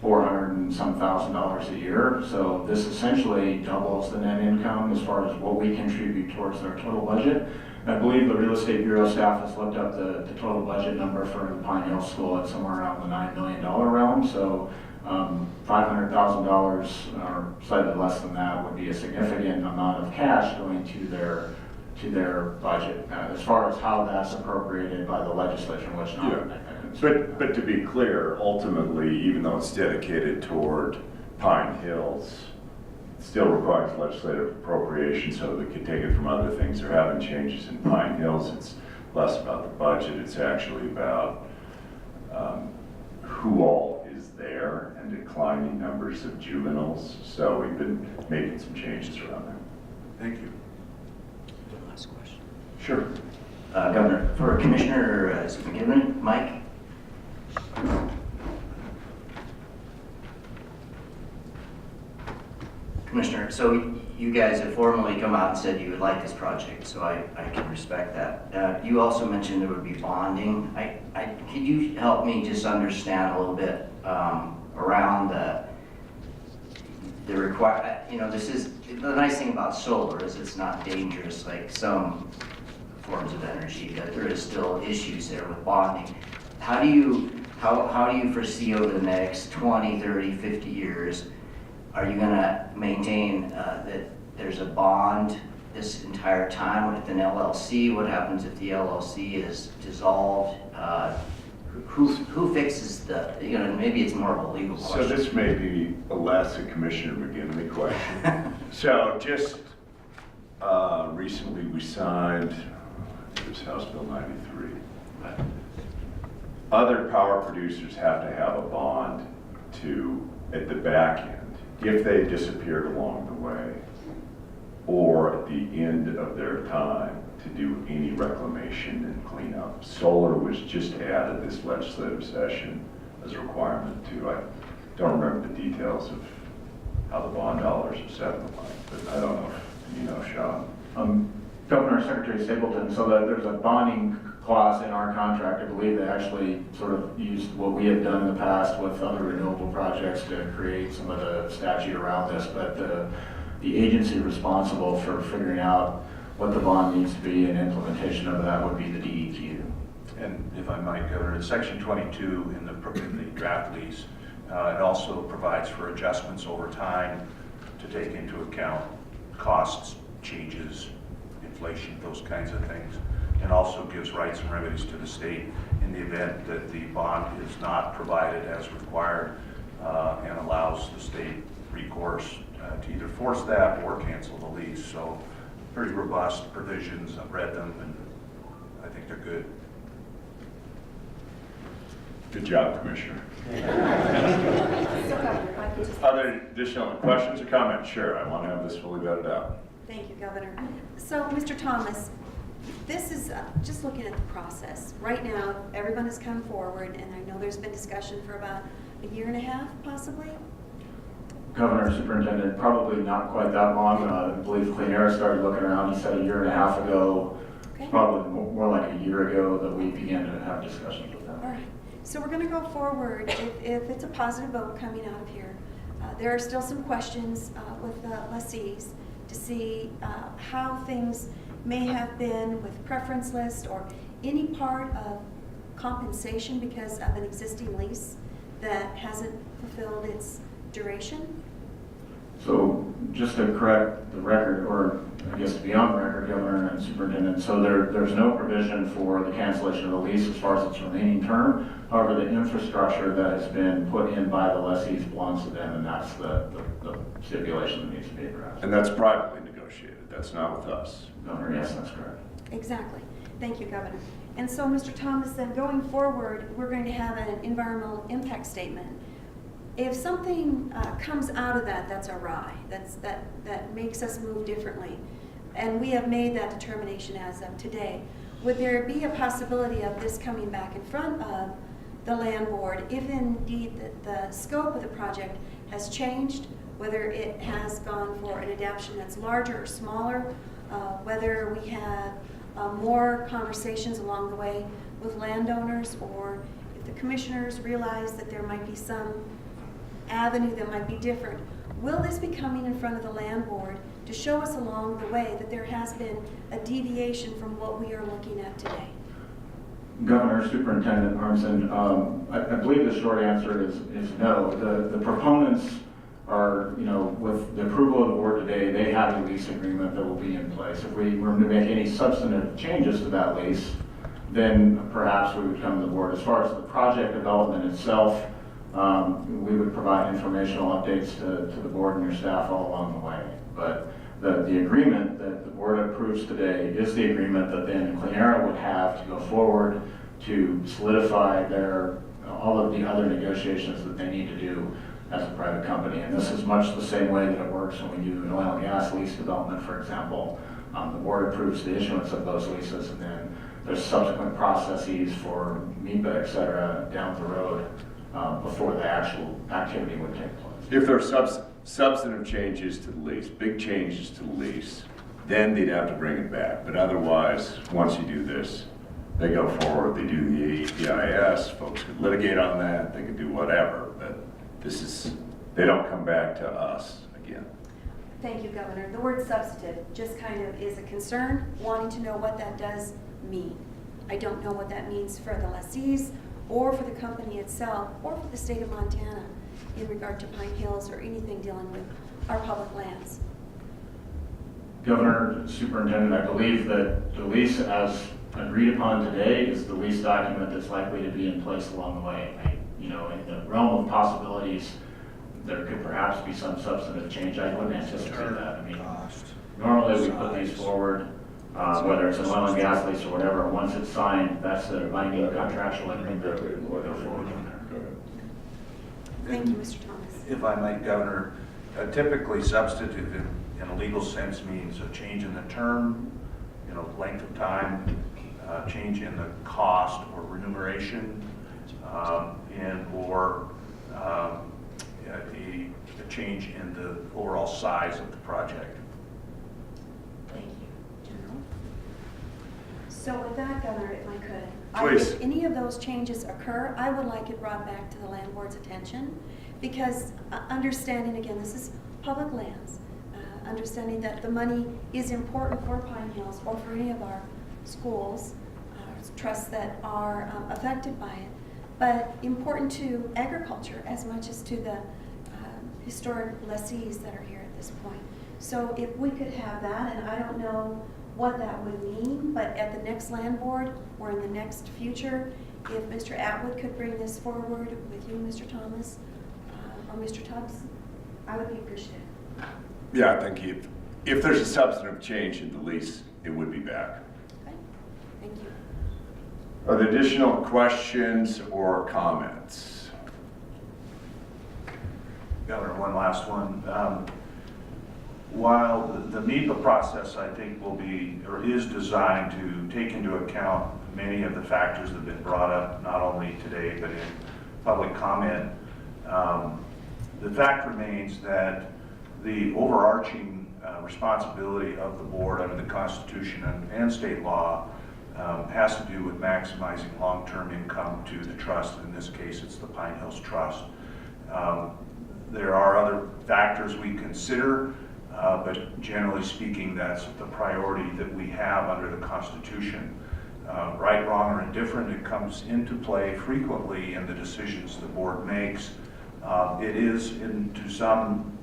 $400 and some thousand a year. So this essentially doubles the net income as far as what we contribute towards their total budget. I believe the real estate bureau staff has looked up the total budget number for the Pine Hill School at somewhere around the $9 million realm. So $500,000 or slightly less than that would be a significant amount of cash going to their budget. As far as how that's appropriated by the legislature, which not. Yeah. But to be clear, ultimately, even though it's dedicated toward Pine Hills, it still requires legislative appropriation so they can take it from other things. They're having changes in Pine Hills. It's less about the budget. It's actually about who all is there and declining numbers of juveniles. So we've been making some changes around that. Thank you. Last question. Sure. Governor, for Commissioner McGinley, Mike. Commissioner, so you guys have formally come out and said you would like this project, so I can respect that. You also mentioned there would be bonding. Could you help me just understand a little bit around the require? You know, this is the nice thing about solar is it's not dangerous like some forms of energy. That there is still issues there with bonding. How do you foresee over the next 20, 30, 50 years? Are you going to maintain that there's a bond this entire time with an LLC? What happens if the LLC is dissolved? Who fixes the, you know, maybe it's more of a legal question. So this may be a less a Commissioner McGinley question. So just recently we signed, it was House Bill 93. Other power producers have to have a bond at the back end if they disappeared along the way or at the end of their time to do any reclamation and cleanup. Solar was just added this legislative session as a requirement too. I don't remember the details of how the bond dollars are set and the like, but I don't know if you know, Sean. Governor Secretary Stapleton, so that there's a bonding clause in our contract. I believe they actually sort of used what we have done in the past with other renewable projects to create some of the statute around this, but the agency responsible for figuring out what the bond needs to be and implementation of that would be the DEQ. And if I might, Governor, in Section 22 in the draft lease, it also provides for adjustments over time to take into account costs, changes, inflation, those kinds of things, and also gives rights and remedies to the state in the event that the bond is not provided as required, and allows the state recourse to either force that or cancel the lease. So pretty robust provisions. I've read them and I think they're good. Good job, Commissioner. Other additional questions or comments? Sure, I want to have this fully vetted out. Thank you, Governor. So, Mr. Thomas, this is just looking at the process. Right now, everyone has come forward, and I know there's been discussion for about a year and a half, possibly? Governor, Superintendent, probably not quite that long. I believe Clean Air started looking around, he said a year and a half ago. Okay. It's probably more like a year ago that we began to have discussions with them. All right. So we're going to go forward. If it's a positive vote coming out of here, there are still some questions with the lessees to see how things may have been with preference list or any part of compensation because of an existing lease that hasn't fulfilled its duration. So just to correct the record, or I guess beyond the record, Governor and Superintendent, so there's no provision for the cancellation of the lease as far as its remaining term. However, the infrastructure that has been put in by the lessees belongs to them, and that's the stipulation that needs to be addressed. And that's privately negotiated. That's not with us. Governor, yes, that's correct. Exactly. Thank you, Governor. And so, Mr. Thomas, then going forward, we're going to have an environmental impact statement. If something comes out of that that's awry, that makes us move differently, and we have made that determination as of today, would there be a possibility of this coming back in front of the land board if indeed the scope of the project has changed, whether it has gone for an adaptation that's larger or smaller, whether we have more conversations along the way with landowners, or if the commissioners realize that there might be some avenue that might be different? Will this be coming in front of the land board to show us along the way that there has been a deviation from what we are looking at today? Governor, Superintendent Arntzen, I believe the short answer is no. The proponents are, with the approval of the board today, they have a lease agreement that will be in place. If we were to make any substantive changes to that lease, then perhaps we would come to the board. As far as the project development itself, we would provide informational updates to the board and your staff all along the way. But the agreement that the board approves today is the agreement that then Clean Air would have to go forward to solidify all of the other negotiations that they need to do as a private company. And this is much the same way that it works when we do an oil and gas lease development, for example. The board approves the issuance of those leases, and then there's subsequent processes for MEPA, et cetera, down the road before the actual activity would take place. If there are substantive changes to the lease, big changes to the lease, then they'd have to bring it back. But otherwise, once you do this, they go forward, they do the EIS, folks could litigate on that, they could do whatever, but they don't come back to us again. Thank you, Governor. The word substantive just kind of is a concern, wanting to know what that does mean. I don't know what that means for the lessees or for the company itself or for the state of Montana in regard to Pine Hills or anything dealing with our public lands. Governor, Superintendent, I believe that the lease as agreed upon today is the lease document that's likely to be in place along the way. In the realm of possibilities, there could perhaps be some substantive change. I wouldn't anticipate that. Normally we put these forward, whether it's an oil and gas lease or whatever. Once it's signed, that's the binding contractual agreement that we'll go forward from there. Thank you, Mr. Thomas. If I might, Governor, typically substantive in a legal sense means a change in the term, length of time, change in the cost or remuneration, or a change in the overall size of the project. Thank you, General. So with that, Governor, if I could, Please. if any of those changes occur, I would like it brought back to the land board's attention, because understanding, again, this is public lands, understanding that the money is important for Pine Hills or for any of our schools, trusts that are affected by it, but important to agriculture as much as to the historic lessees that are here at this point. So if we could have that, and I don't know what that would mean, but at the next land board or in the next future, if Mr. Atwood could bring this forward with you, Mr. Thomas, or Mr. Tubbs, I would be appreciative. Yeah, I think if there's a substantive change in the lease, it would be back. Okay, thank you. Are there additional questions or comments? Governor, one last one. While the MEPA process, I think, is designed to take into account many of the factors that have been brought up, not only today, but in public comment, the fact remains that the overarching responsibility of the board under the Constitution and state law has to do with maximizing long-term income to the trust. In this case, it's the Pine Hills Trust. There are other factors we consider, but generally speaking, that's the priority that we have under the Constitution. Right, wrong, or indifferent, it comes into play frequently in the decisions the board makes. It is, to some,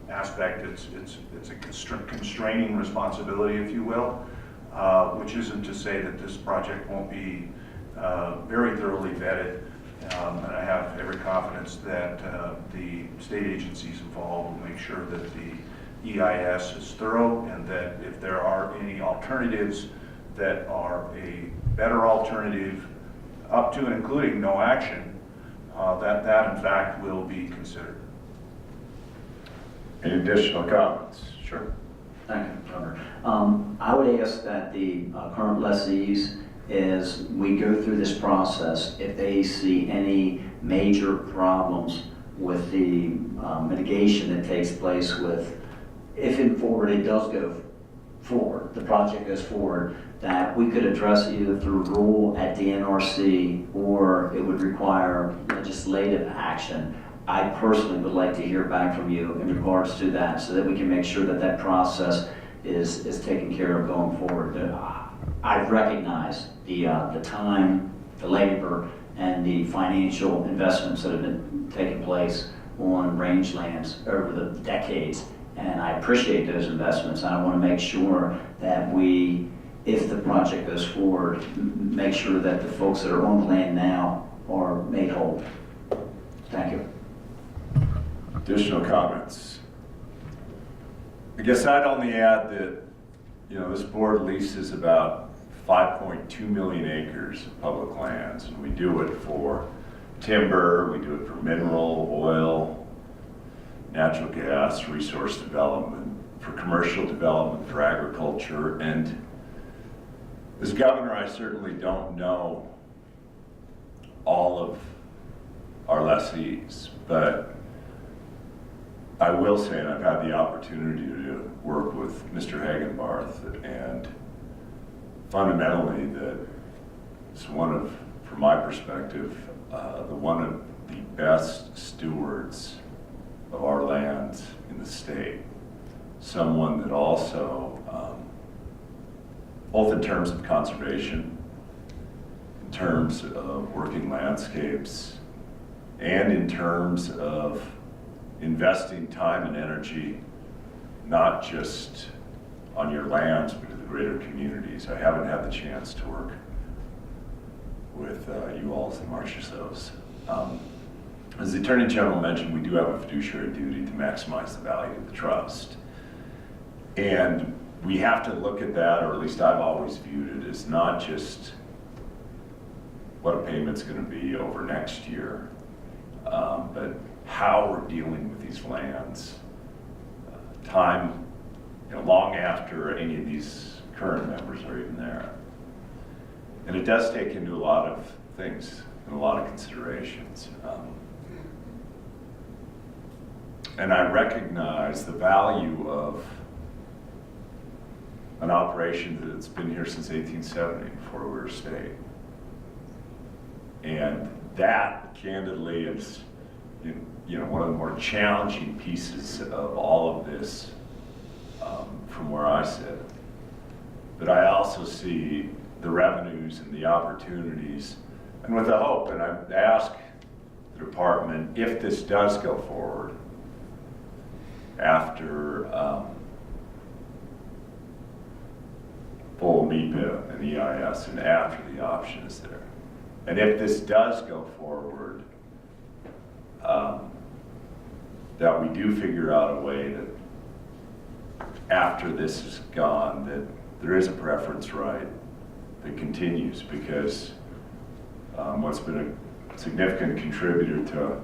aspect, it's a constraining responsibility, if you will, which isn't to say that this project won't be very thoroughly vetted. And I have every confidence that the state agencies involved will make sure that the EIS is thorough, and that if there are any alternatives that are a better alternative, up to and including no action, that in fact will be considered. Any additional comments? Sure. Thank you, Governor. I would ask that the current lessees, as we go through this process, if they see any major problems with the mitigation that takes place with, if in forward it does go forward, the project goes forward, that we could address either through rule at the NRC, or it would require legislative action I personally would like to hear back from you in regards to that, so that we can make sure that that process is taken care of going forward. I recognize the time, the labor, and the financial investments that have been taking place on rangelands over the decades, and I appreciate those investments. I want to make sure that we, if the project goes forward, make sure that the folks that are on the land now are made whole. Thank you. Additional comments? I guess I'd only add that, you know, this board leases about 5.2 million acres of public lands, and we do it for timber, we do it for mineral, oil, natural gas, resource development, for commercial development, for agriculture, and as governor, I certainly don't know all of our lessees, but I will say, and I've had the opportunity to work with Mr. Hagenbarth, and fundamentally that it's one of, from my perspective, one of the best stewards of our lands in the state. Someone that also, both in terms of conservation, in terms of working landscapes, and in terms of investing time and energy, not just on your lands, but to the greater communities. I haven't had the chance to work with you all as the Marchessaults. As the Attorney General mentioned, we do have a fiduciary duty to maximize the value of the trust. And we have to look at that, or at least I've always viewed it, as not just what a payment's going to be over next year, but how we're dealing with these lands, time, you know, long after any of these current members are even there. And it does take into a lot of things and a lot of considerations. And I recognize the value of an operation that's been here since 1870, before we were a state. And that, candidly, is, you know, one of the more challenging pieces of all of this from where I sit. But I also see the revenues and the opportunities, and with the hope, and I ask the department, if this does go forward after full MEPA and EIS and after the option is there, and if this does go forward, that we do figure out a way that after this is gone, that there is a preference right that continues, because what's been a significant contributor to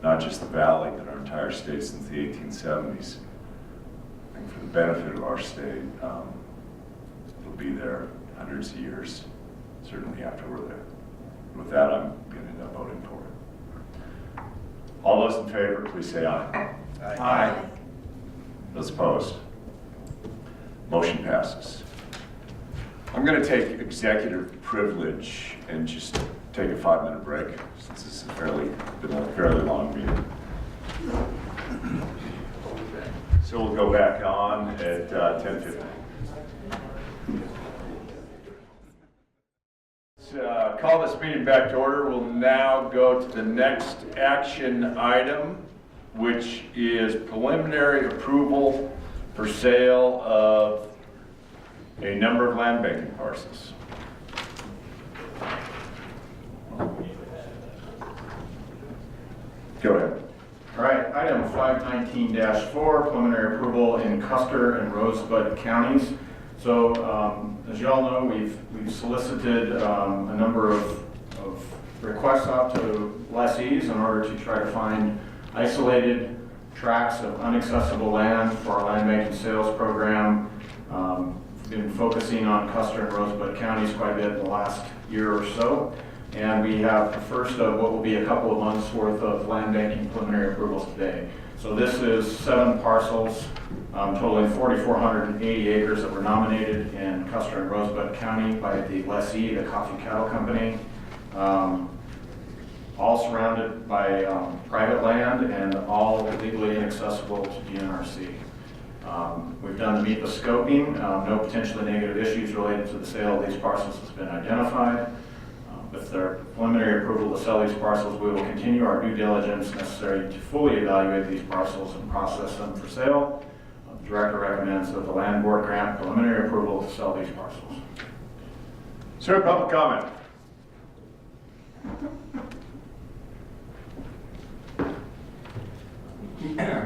not just the valley, but our entire state since the 1870s, I think for the benefit of our state, it'll be there hundreds of years, certainly after we're there. And with that, I'm going to end up voting for it. All those in favor, please say aye. Aye. Aye. Those opposed? Motion passes. I'm going to take executive privilege and just take a 5-minute break, since this has been a fairly long meeting. So we'll go back on at 10:50. Call this meeting back to order. We'll now go to the next action item, which is preliminary approval for sale of a number of land banking parcels. Go ahead. All right, item 519-4, preliminary approval in Custer and Rosebud counties. So, as you all know, we've solicited a number of requests out to lessees in order to try to find isolated tracts of inaccessible land for our land banking sales program. We've been focusing on Custer and Rosebud counties quite a bit in the last year or so. And we have the first of what will be a couple of months worth of land banking preliminary approvals today. So this is 7 parcels totaling 4,480 acres that were nominated in Custer and Rosebud County by the lessee, the Coffee Cattle Company. all surrounded by private land and all legally inaccessible to DNRC. We've done the meet the scoping. No potentially negative issues related to the sale of these parcels has been identified. With their preliminary approval to sell these parcels, we will continue our due diligence necessary to fully evaluate these parcels and process them for sale. The Director recommends that the Land Board grant preliminary approval to sell these parcels. Sir, public comment.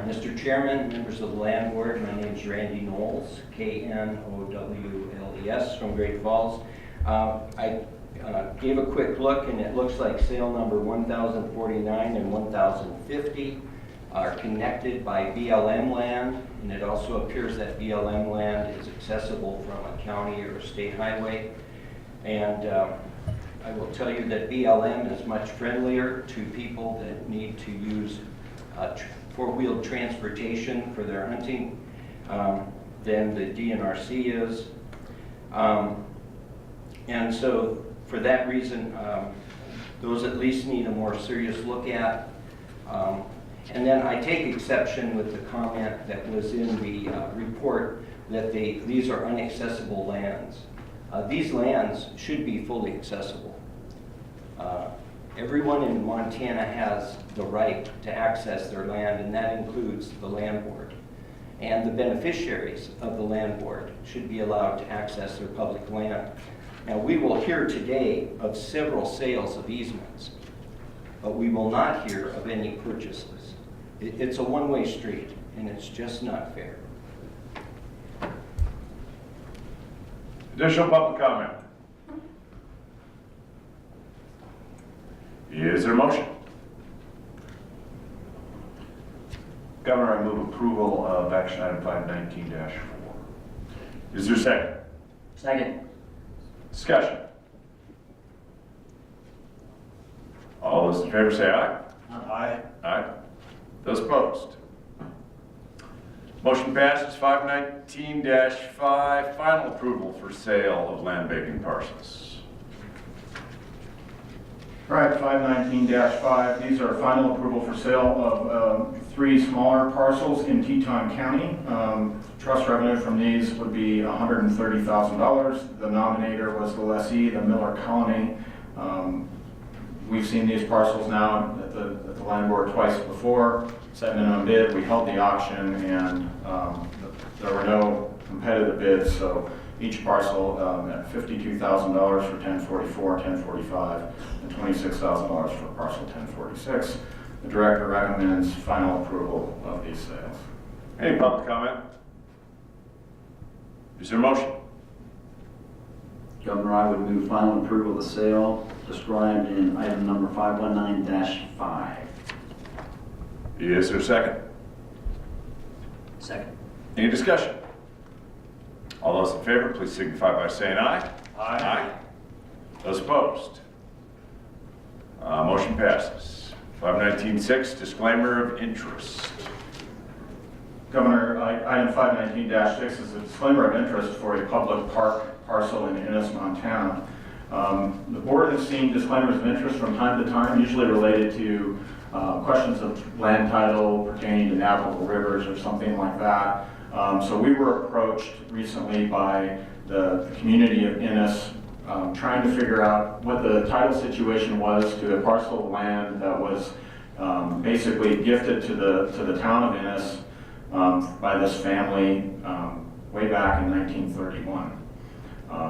Mr. Chairman, members of the Land Board, my name is Randy Knowles, Knowles, from Great Falls. I gave a quick look, and it looks like sale number 1049 and 1050 are connected by BLM land, and it also appears that BLM land is accessible from a county or a state highway. And I will tell you that BLM is much friendlier to people that need to use four-wheeled transportation for their hunting than the DNRC is. And so for that reason, those at least need a more serious look at. And then I take exception with the comment that was in the report that these are inaccessible lands. These lands should be fully accessible. Everyone in Montana has the right to access their land, and that includes the Land Board. And the beneficiaries of the Land Board should be allowed to access their public land. Now, we will hear today of several sales of easements, but we will not hear of any purchases. It's a one-way street, and it's just not fair. Additional public comment. Is there a motion? Governor, I move approval of action item 519-4. Is there a second? Second. Discussion. All those in favor say aye. Aye. Aye. Those opposed? Motion passes. 519-5, final approval for sale of land banking parcels. All right, 519-5, these are final approval for sale of 3 smaller parcels in Teton County. Trust revenue from these would be $130,000. The nominator was the lessee, the Miller Colony. We've seen these parcels now at the Land Board twice before, set minimum bid. We held the auction, and there were no competitive bids, so each parcel at $52,000 for 1044, 1045, and $26,000 for parcel 1046. The Director recommends final approval of these sales. Any public comment? Is there a motion? Governor, I would move final approval of the sale described in item number 519-5. Is there a second? Second. Any discussion? All those in favor, please signify by saying aye. Aye. Those opposed? Motion passes. 519-6, disclaimer of interest. Governor, item 519-6 is a disclaimer of interest for a public park parcel in Ennis, Montana. The board has seen disclaimers of interest from time to time, usually related to questions of land title pertaining to navigable rivers or something like that. So we were approached recently by the community of Ennis trying to figure out what the title situation was to a parcel of land that was basically gifted to the town of Ennis by this family way back in 1931.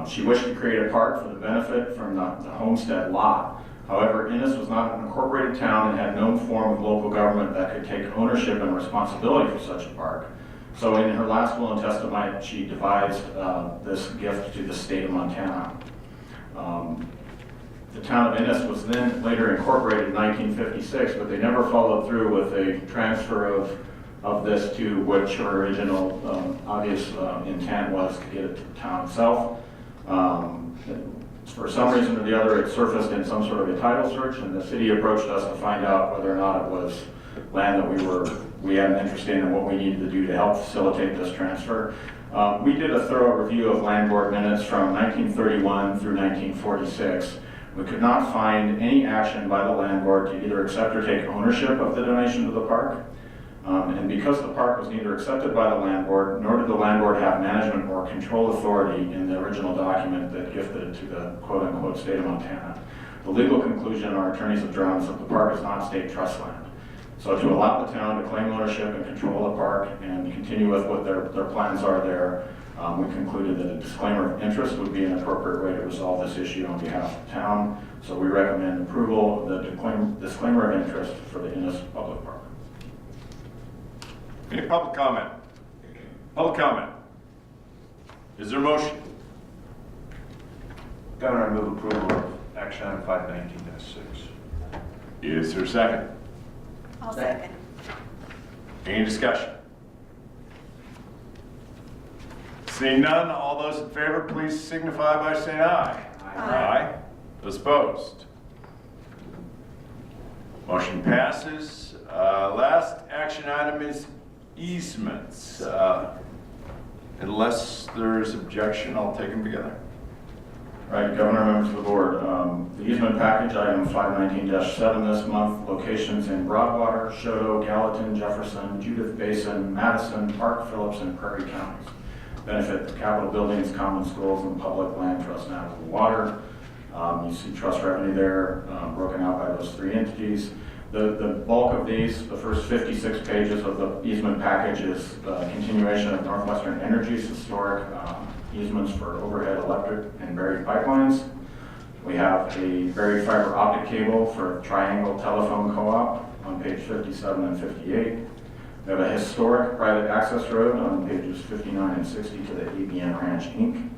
She wished to create a park for the benefit from the homestead lot. However, Ennis was not an incorporated town and had no form of local government that could take ownership and responsibility for such a park. So in her last will and testament, she devised this gift to the state of Montana. The town of Ennis was then later incorporated in 1956, but they never followed through with a transfer of this to which her original obvious intent was to get it to the town itself. For some reason or the other, it surfaced in some sort of a title search, and the city approached us to find out whether or not it was land that we had an interest in and what we needed to do to help facilitate this transfer. We did a thorough review of land board minutes from 1931 through 1946. We could not find any action by the landlord to either accept or take ownership of the donation to the park. And because the park was neither accepted by the landlord, nor did the landlord have management or control authority in the original document that gifted it to the quote-unquote state of Montana, the legal conclusion our attorneys have drawn is that the park is not state trust land. So to allow the town to claim ownership and control the park and continue with what their plans are there, we concluded that a disclaimer of interest would be an appropriate way to resolve this issue on behalf of the town. So we recommend approval of the disclaimer of interest for the Innis Public Park. Any public comment? Public comment. Is there a motion? Governor, I move approval of action item 519-6. Is there a second? I'll second. Any discussion? Seeing none, all those in favor, please signify by saying aye. Aye. Those opposed? Motion passes. Last action item is easements. Unless there's objection, I'll take them together. Right, Governor, members of the board, the easement package, item 519-7 this month, locations in Broadwater, Choteau, Gallatin, Jefferson, Judith Basin, Madison, Park, Phillips, and Prairie counties. Benefit the Capitol buildings, common schools, and public land trust navigable water. You see trust revenue there broken out by those three entities. The bulk of these, the first 56 pages of the easement package, is a continuation of Northwestern Energy's historic easements for overhead electric and buried pipelines. We have a buried fiber optic cable for Triangle Telephone Co-op on page 57 and 58. We have a historic private access road on pages 59 and 60 to the ABN Ranch Inc.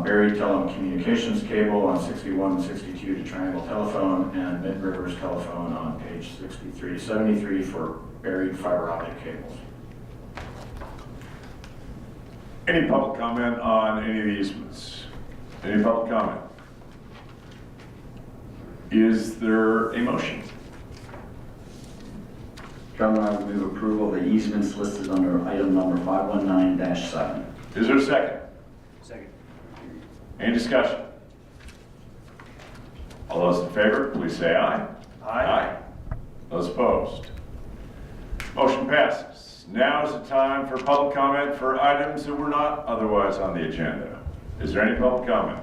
Buried telecommunications cable on 61 and 62 to Triangle Telephone, and Mid Rivers Telephone on page 63 to 73 for buried fiber optic cables. Any public comment on any of the easements? Any public comment? Is there a motion? Governor, I move approval of the easements listed under item number 519-7. Is there a second? Second. Any discussion? All those in favor, please say aye. Aye. Those opposed? Motion passes. Now is the time for public comment for items that were not otherwise on the agenda. Is there any public comment?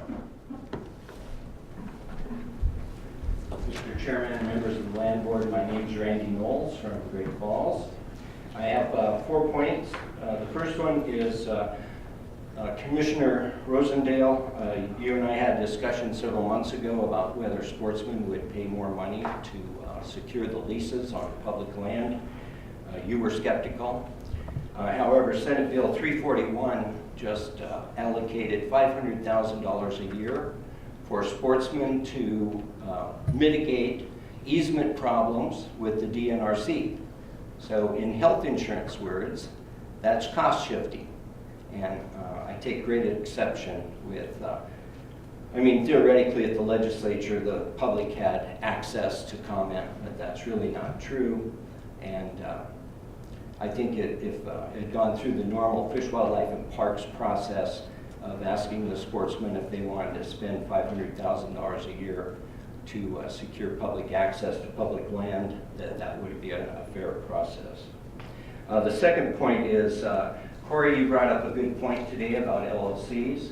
Mr. Chairman and members of the Land Board, my name is Randy Knowles from Great Falls. I have 4 points. The first one is Commissioner Rosendale, you and I had a discussion several months ago about whether sportsmen would pay more money to secure the leases on public land. You were skeptical. However, Senate Bill 341 just allocated $500,000 a year for sportsmen to mitigate easement problems with the DNRC. So in health insurance words, that's cost shifting. And I take great exception with, theoretically at the legislature, the public had access to comment, but that's really not true. And I think if it had gone through the normal Fish, Wildlife, and Parks process of asking the sportsmen if they wanted to spend $500,000 a year to secure public access to public land, that would be a fair process. The second point is, Corey, you brought up a good point today about LLCs,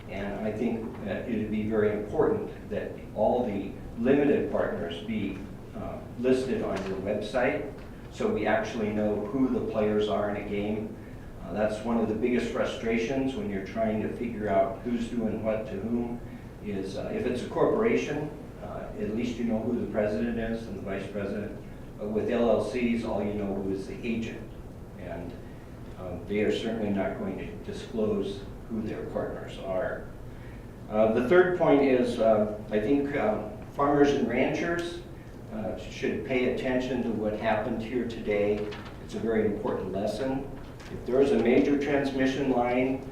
and I think that it would be very important that all the limited partners be listed on your website so we actually know who the players are in a game. That's one of the biggest frustrations when you're trying to figure out who's doing what to whom, is if it's a corporation, at least you know who the president is and the vice president. But with LLCs, all you know who is the agent. And they are certainly not going to disclose who their partners are. The third point is, I think farmers and ranchers should pay attention to what happened here today. It's a very important lesson. If there is a major transmission line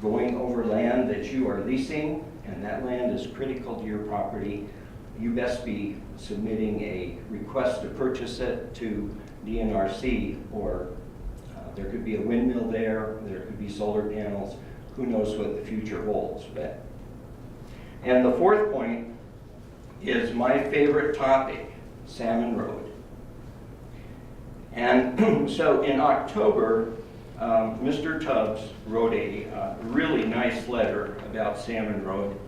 going over land that you are leasing, and that land is critical to your property, you best be submitting a request to purchase it to DNRC, or there could be a windmill there could be solar panels, who knows what the future holds. And the fourth point is my favorite topic, Salmon Road. And so in October, Mr. Tubbs wrote a really nice letter about Salmon Road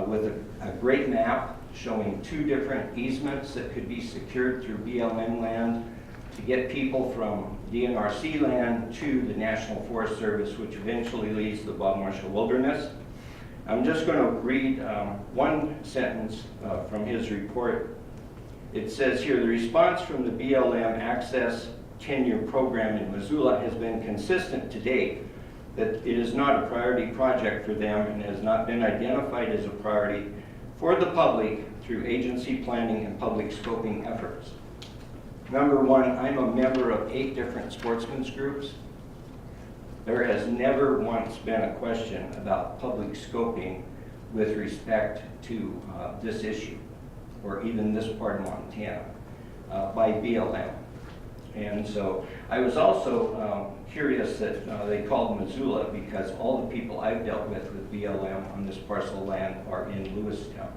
with a great map showing 2 different easements that could be secured through BLM land to get people from DNRC land to the National Forest Service, which eventually leads to the Bob Marshall Wilderness. I'm just going to read one sentence from his report. It says here, the response from the BLM Access 10-year program in Missoula has been consistent to date that it is not a priority project for them and has not been identified as a priority for the public through agency planning and public scoping efforts. Number one, I'm a member of 8 different sportsmen's groups. There has never once been a question about public scoping with respect to this issue, or even this part of Montana, by BLM. And so I was also curious that they called Missoula because all the people I've dealt with BLM on this parcel of land are in Lewistown.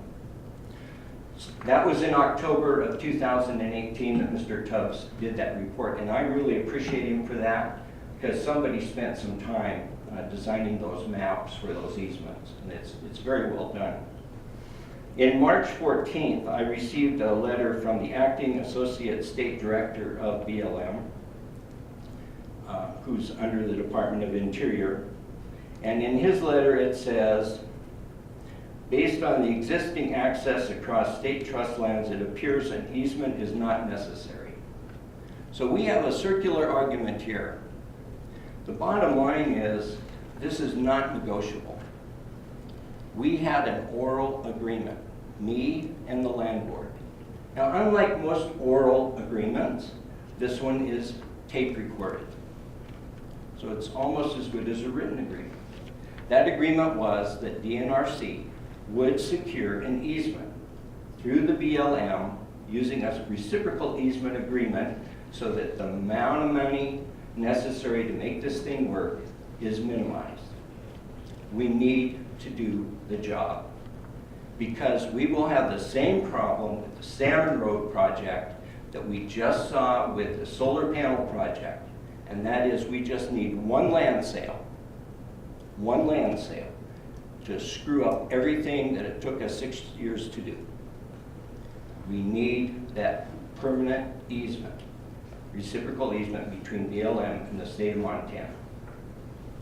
That was in October of 2018 that Mr. Tubbs did that report, and I really appreciate him for that because somebody spent some time designing those maps for those easements, and it's very well done. In March 14th, I received a letter from the Acting Associate State Director of BLM, who's under the Department of Interior, and in his letter it says, based on the existing access across state trust lands, it appears an easement is not necessary. So we have a circular argument here. The bottom line is, this is not negotiable. We had an oral agreement, me and the land board. Now, unlike most oral agreements, this one is tape recorded. So it's almost as good as a written agreement. That agreement was that DNRC would secure an easement through the BLM using a reciprocal easement agreement so that the amount of money necessary to make this thing work is minimized. We need to do the job because we will have the same problem with the Salmon Road project that we just saw with the solar panel project, and that is we just need one land sale to screw up everything that it took us 6 years to do. We need that permanent easement, reciprocal easement between BLM and the state of Montana.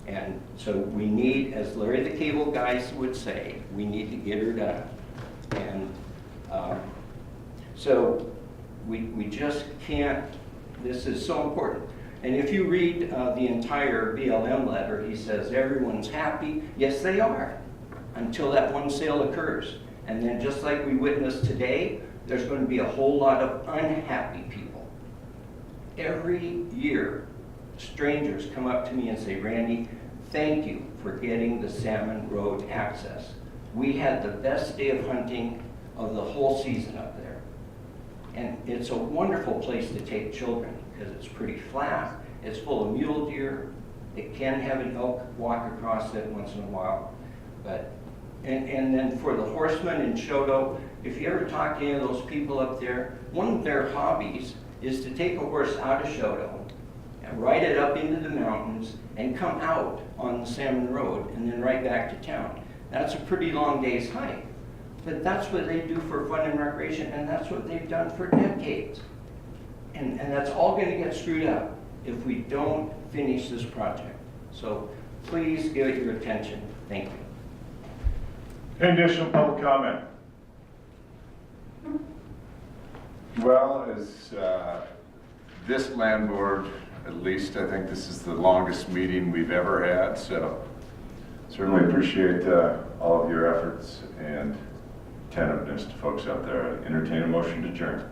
And so we need, as Larry the Cable Guys would say, we need to get her done. And so we just can't, this is so important. And if you read the entire BLM letter, he says everyone's happy. Yes, they are, until that one sale occurs. And then just like we witnessed today, there's going to be a whole lot of unhappy people. Every year, strangers come up to me and say, Randy, thank you for getting the Salmon Road access. We had the best day of hunting of the whole season up there. And it's a wonderful place to take children because it's pretty flat, it's full of mule deer, it can have an elk walk across it once in a while. But, and then for the horsemen in Shodo, if you ever talk to any of those people up there, one of their hobbies is to take a horse out of Shodo and ride it up into the mountains and come out on the Salmon Road and then right back to town. That's a pretty long day's hike. But that's what they do for fun and recreation, and that's what they've done for decades. And that's all going to get screwed up if we don't finish this project. So please give it your attention. Thank you. Any additional public comment? Well, as this land board, at least I think this is the longest meeting we've ever had, so certainly appreciate all of your efforts and attentiveness to folks out there. I entertain a motion to adjourn.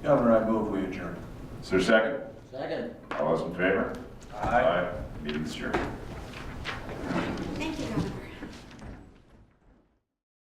Governor, I move we adjourn. Is there a second? Second. All those in favor? Aye. Meeting's adjourned.